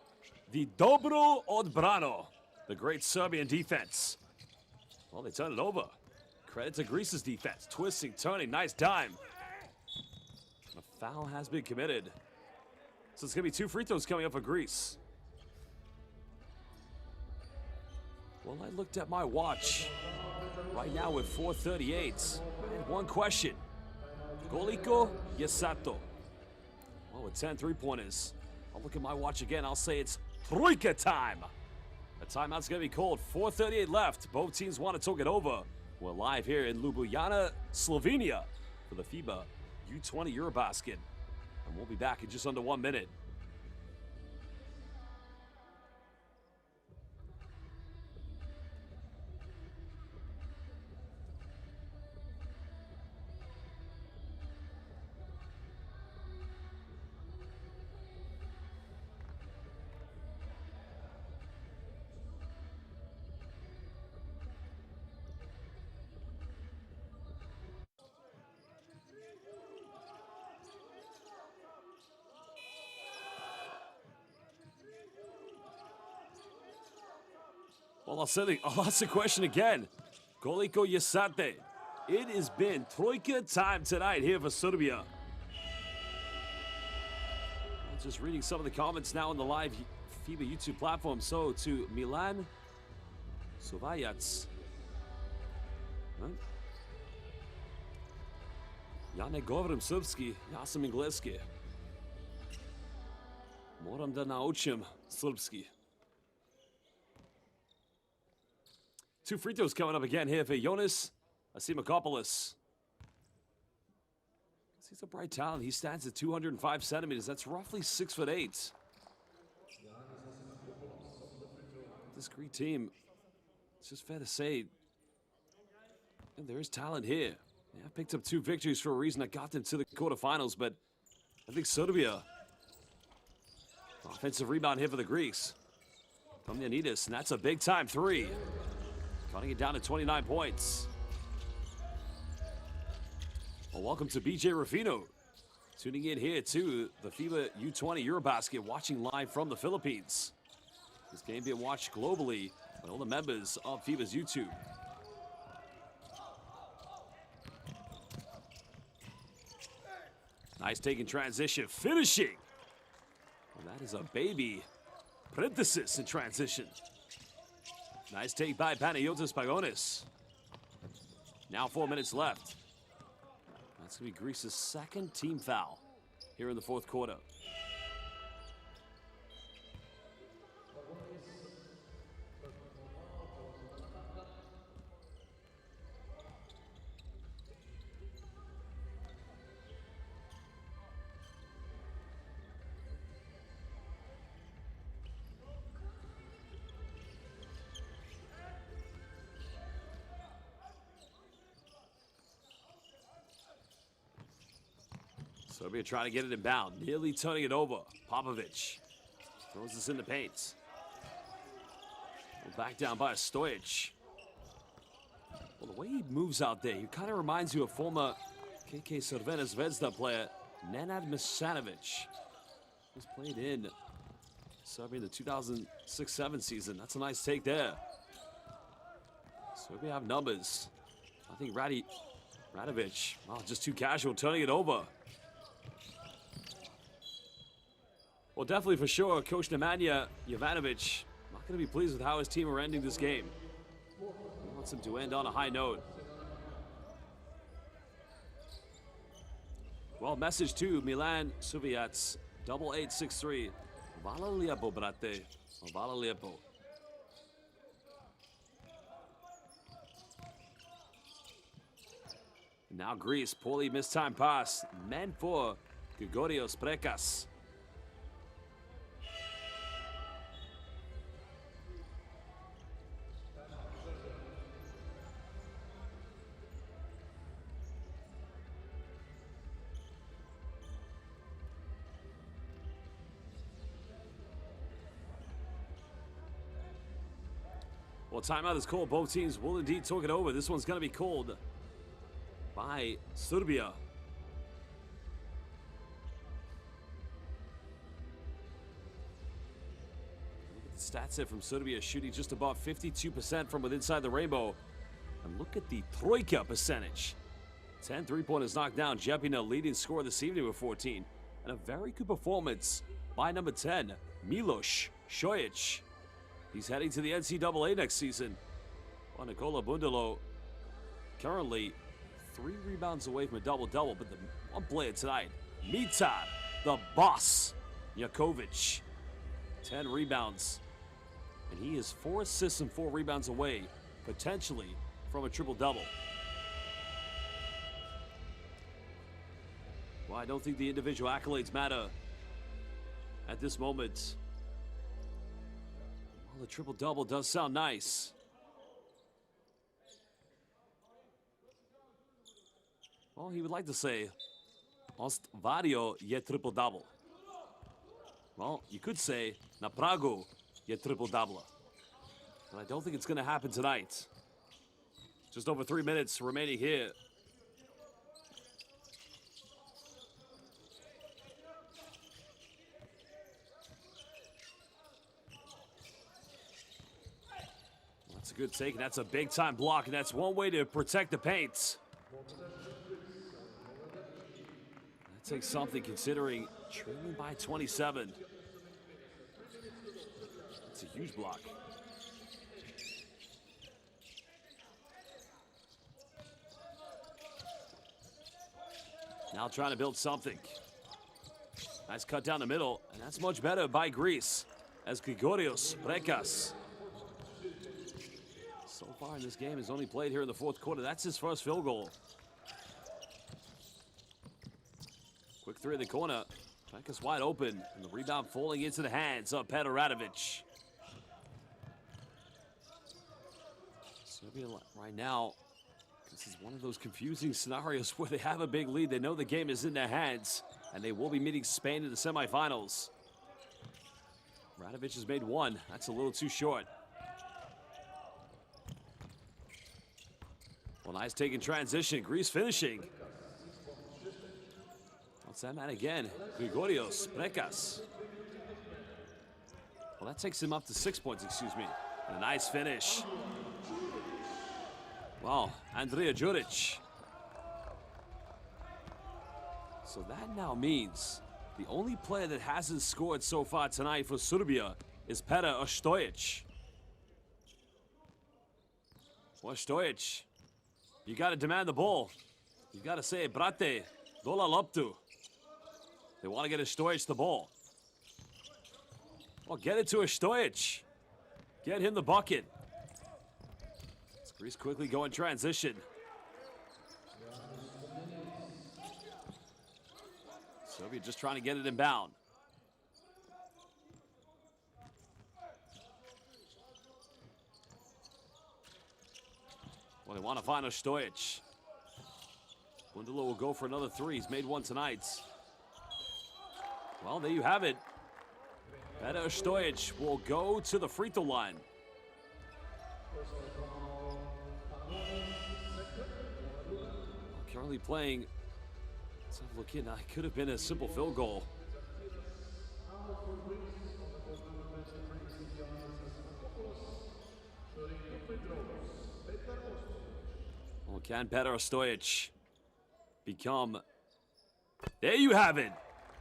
The dobro odbrano, the great Serbian defense. Well, they turn it over. Credit to Greece's defense. Twisting, turning, nice dime. A foul has been committed. So it's going to be 2 free throws coming up for Greece. Well, I looked at my watch. Right now with 4:38. And one question. Koliko je sato? Well, with 10 three-pointers. I'll look at my watch again. I'll say it's Trojka time. The timeout's going to be called. 4:38 left. Both teams want to talk it over. We're live here in Ljubljana, Slovenia for the FIBA U20 EuroBasket. And we'll be back in just under 1 minute. Well, I'll ask the question again. Koliko je sate? It has been Trojka time tonight here for Serbia. Just reading some of the comments now on the live FIBA YouTube platform. So to Milan Sovajac. Ja ne govorim srpski, ja sam engleski. Moram da naučim srpski. 2 free throws coming up again here for Jonas Simakopoulos. He's a bright talent. He stands at 205 centimeters. That's roughly 6'8". This Greek team, it's just fair to say, and there is talent here. Yeah, I picked up 2 victories for a reason that got them to the quarterfinals, but I think Serbia Offensive rebound here for the Greeks. From Yanidis, and that's a big-time three. Cutting it down to 29 points. Well, welcome to BJ Rufino. Tuning in here to the FIBA U20 EuroBasket, watching live from the Philippines. This game being watched globally by all the members of FIBA's YouTube. Nice take in transition, finishing. Well, that is a baby parenthesis in transition. Nice take by Panagiotis Pagonis. Now 4 minutes left. That's going to be Greece's second team foul here in the fourth quarter. Serbia trying to get it inbound, nearly turning it over. Popovic throws this in the paint. Back down by Stojic. Well, the way he moves out there, he kind of reminds you of former KK Crvena Zvezda player Nenad Misanovic, who's played in Serbia in the 2006-07 season. That's a nice take there. Serbia have numbers. I think Radovic, well, just too casual, turning it over. Well, definitely for sure, Coach Nemanja Jovanovic not going to be pleased with how his team are ending this game. He wants him to end on a high note. Well, message to Milan Suviats, 8863. Hvala lijepo, brate. Hvala lijepo. Now Greece, poorly mistimed pass, meant for Grigorios Prekas. Well, timeout is called. Both teams will indeed talk it over. This one's going to be called by Serbia. Look at the stats here from Serbia, shooting just above 52% from within inside the rainbow. And look at the troika percentage. 10 three-pointers knocked down. Jepina leading scorer this evening with 14. And a very good performance by number 10, Milos Stojic. He's heading to the NCAA next season. Well, Nikola Bundalo currently 3 rebounds away from a double-double, but the one player tonight, Mitar, the boss, Jakovic, 10 rebounds. And he is 4 assists and 4 rebounds away, potentially, from a triple-double. Well, I don't think the individual accolades matter at this moment. Well, the triple-double does sound nice. Well, he would like to say, Ostvario je triple-double. Well, you could say, na pragu je triple-double. But I don't think it's going to happen tonight. Just over 3 minutes remaining here. That's a good take, and that's a big-time block, and that's one way to protect the paint. That takes something, considering trailing by 27. It's a huge block. Now trying to build something. Nice cut down the middle, and that's much better by Greece as Grigorios Prekas. So far in this game, has only played here in the fourth quarter. That's his first field goal. Quick three in the corner. Prekas wide open, and the rebound falling into the hands of Petar Radovic. Serbia right now, this is one of those confusing scenarios where they have a big lead. They know the game is in their hands, and they will be meeting Spain in the semifinals. Radovic has made one. That's a little too short. Well, nice taking transition. Greece finishing. What's that man again? Grigorios Prekas. Well, that takes him up to 6 points, excuse me. And a nice finish. Wow, Andrea Juric. So that now means the only player that hasn't scored so far tonight for Serbia is Pera Ostojic. Ostojic, you got to demand the ball. You got to say, brate, dola loptu. They want to get Ostojic the ball. Well, get it to Ostojic. Get him the bucket. Greece quickly go in transition. Serbia just trying to get it inbound. Well, they want to find Ostojic. Bundalo will go for another three. He's made one tonight. Well, there you have it. Pera Ostojic will go to the free throw line. Currently playing. Let's have a look in. It could have been a simple field goal. Well, can Pera Ostojic become... There you have it.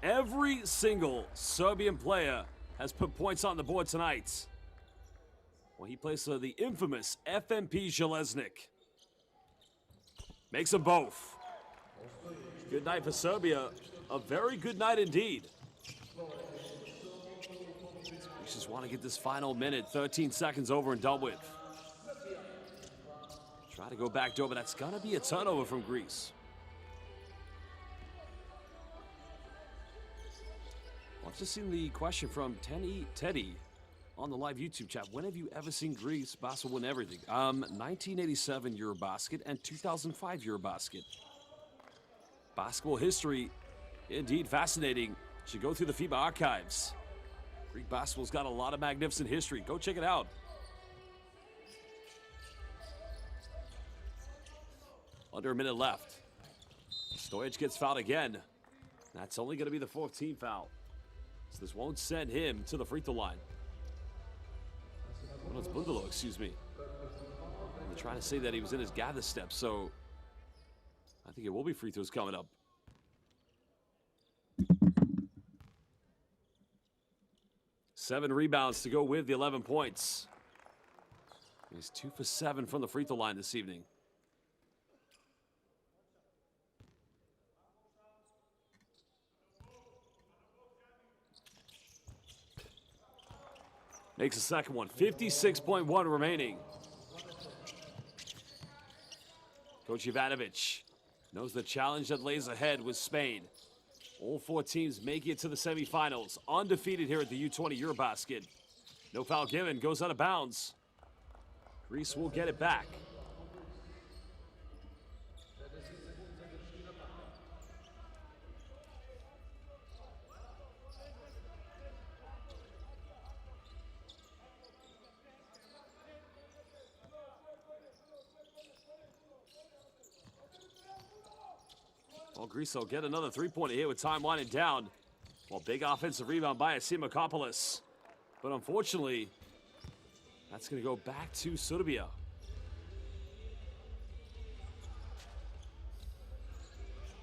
Every single Serbian player has put points on the board tonight. Well, he plays for the infamous FMP Železnik. Makes them both. Good night for Serbia. A very good night indeed. We just want to get this final minute, 13 seconds over and done with. Try to go back door, but that's going to be a turnover from Greece. I've just seen the question from Teddy on the live YouTube chat. When have you ever seen Greece basketball win everything? 1987 EuroBasket and 2005 EuroBasket. Basketball history, indeed fascinating. Should go through the FIBA archives. Greek basketball's got a lot of magnificent history. Go check it out. Under a minute left. Stojic gets fouled again. That's only going to be the fourth team foul. So this won't send him to the free throw line. Well, it's Bundalo, excuse me. They're trying to say that he was in his gather step, so I think it will be free throws coming up. Seven rebounds to go with the 11 points. He's 2 for 7 from the free throw line this evening. Makes the second one. 56.1 remaining. Coach Ivanovic knows the challenge that lays ahead with Spain. All four teams making it to the semifinals. Undefeated here at the U20 EuroBasket. No foul given. Goes out of bounds. Greece will get it back. Well, Greece will get another three-pointer here with time winding down. Well, big offensive rebound by Asimakopoulos. But unfortunately, that's going to go back to Serbia.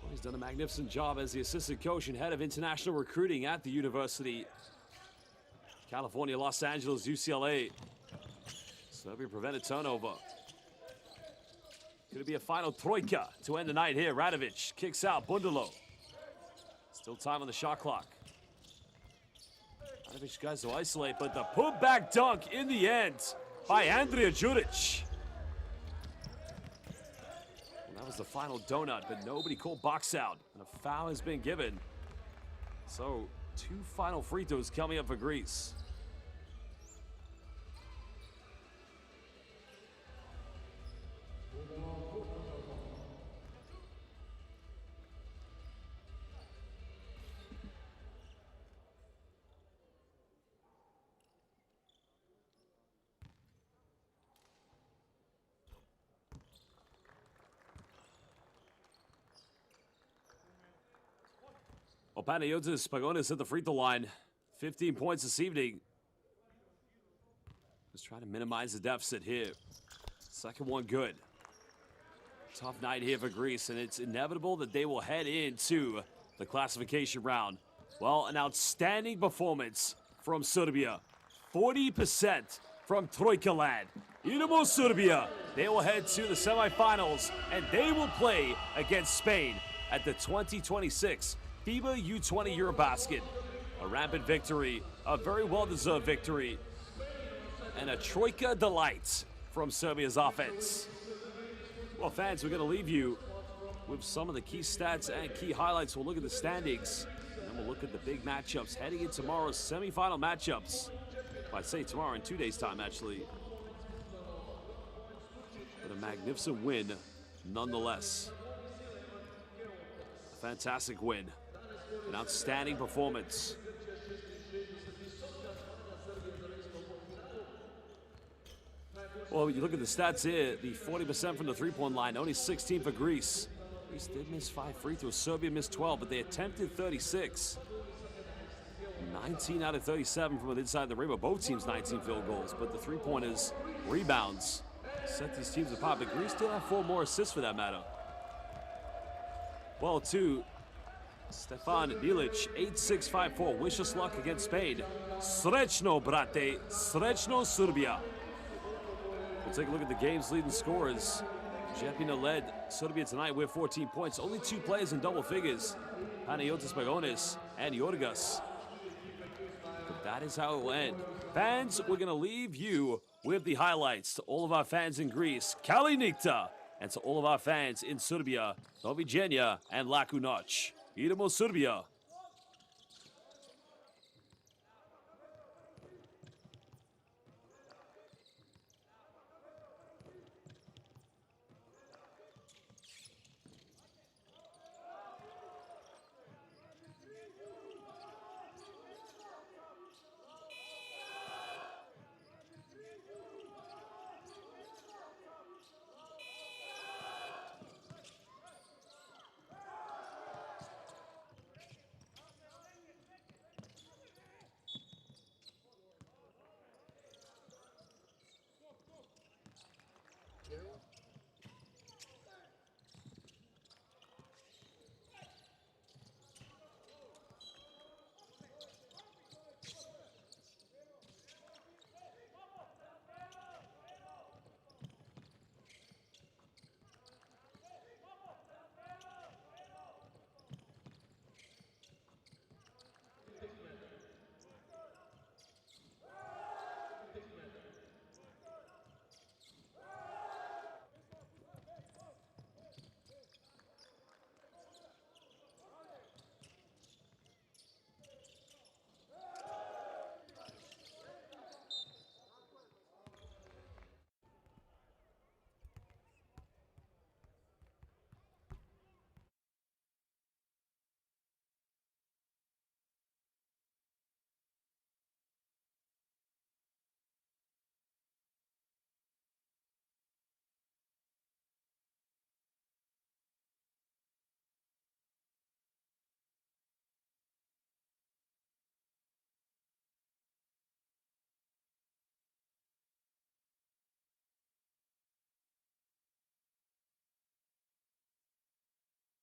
Well, he's done a magnificent job as the assistant coach and head of international recruiting at the University. California, Los Angeles, UCLA. Serbia prevented turnover. Could it be a final troika to end the night here? Radovic kicks out Bundalo. Still time on the shot clock. Radovic guys to isolate, but the putback dunk in the end by Andrea Juric. And that was the final donut, but nobody called box out. And a foul has been given. So 2 final free throws coming up for Greece. Well, Panagiotis Pagonis at the free throw line. 15 points this evening. Just trying to minimize the deficit here. Second one good. Tough night here for Greece, and it's inevitable that they will head into the classification round. Well, an outstanding performance from Serbia. 40% from Trojka land. Idemo Serbia. They will head to the semifinals, and they will play against Spain at the 2026 FIBA U20 EuroBasket. A rampant victory, a very well-deserved victory, and a Trojka delight from Serbia's offense. Well, fans, we're going to leave you with some of the key stats and key highlights. We'll look at the standings, and then we'll look at the big matchups heading into tomorrow's semifinal matchups. Well, I'd say tomorrow in 2 days' time, actually. But a magnificent win, nonetheless. A fantastic win. An outstanding performance. Well, you look at the stats here, the 40% from the three-point line, only 16 for Greece. Greece did miss 5 free throws. Serbia missed 12, but they attempted 36. 19 out of 37 from inside the rim. Both teams 19 field goals, but the three-pointers, rebounds, set these teams apart. But Greece did have 4 more assists for that matter. Well, to Stefan Dilic, 8-6-5-4. Wish us luck against Spain. Srećno, brate. Srećno, Serbia. We'll take a look at the game's leading scorers. Jepina led Serbia tonight with 14 points. Only 2 players in double figures. Panagiotis Pagonis and Jorgas. But that is how it will end. Fans, we're going to leave you with the highlights. To all of our fans in Greece, Kali Nikta. And to all of our fans in Serbia, do viđenja and laku noć. Idemo Serbia.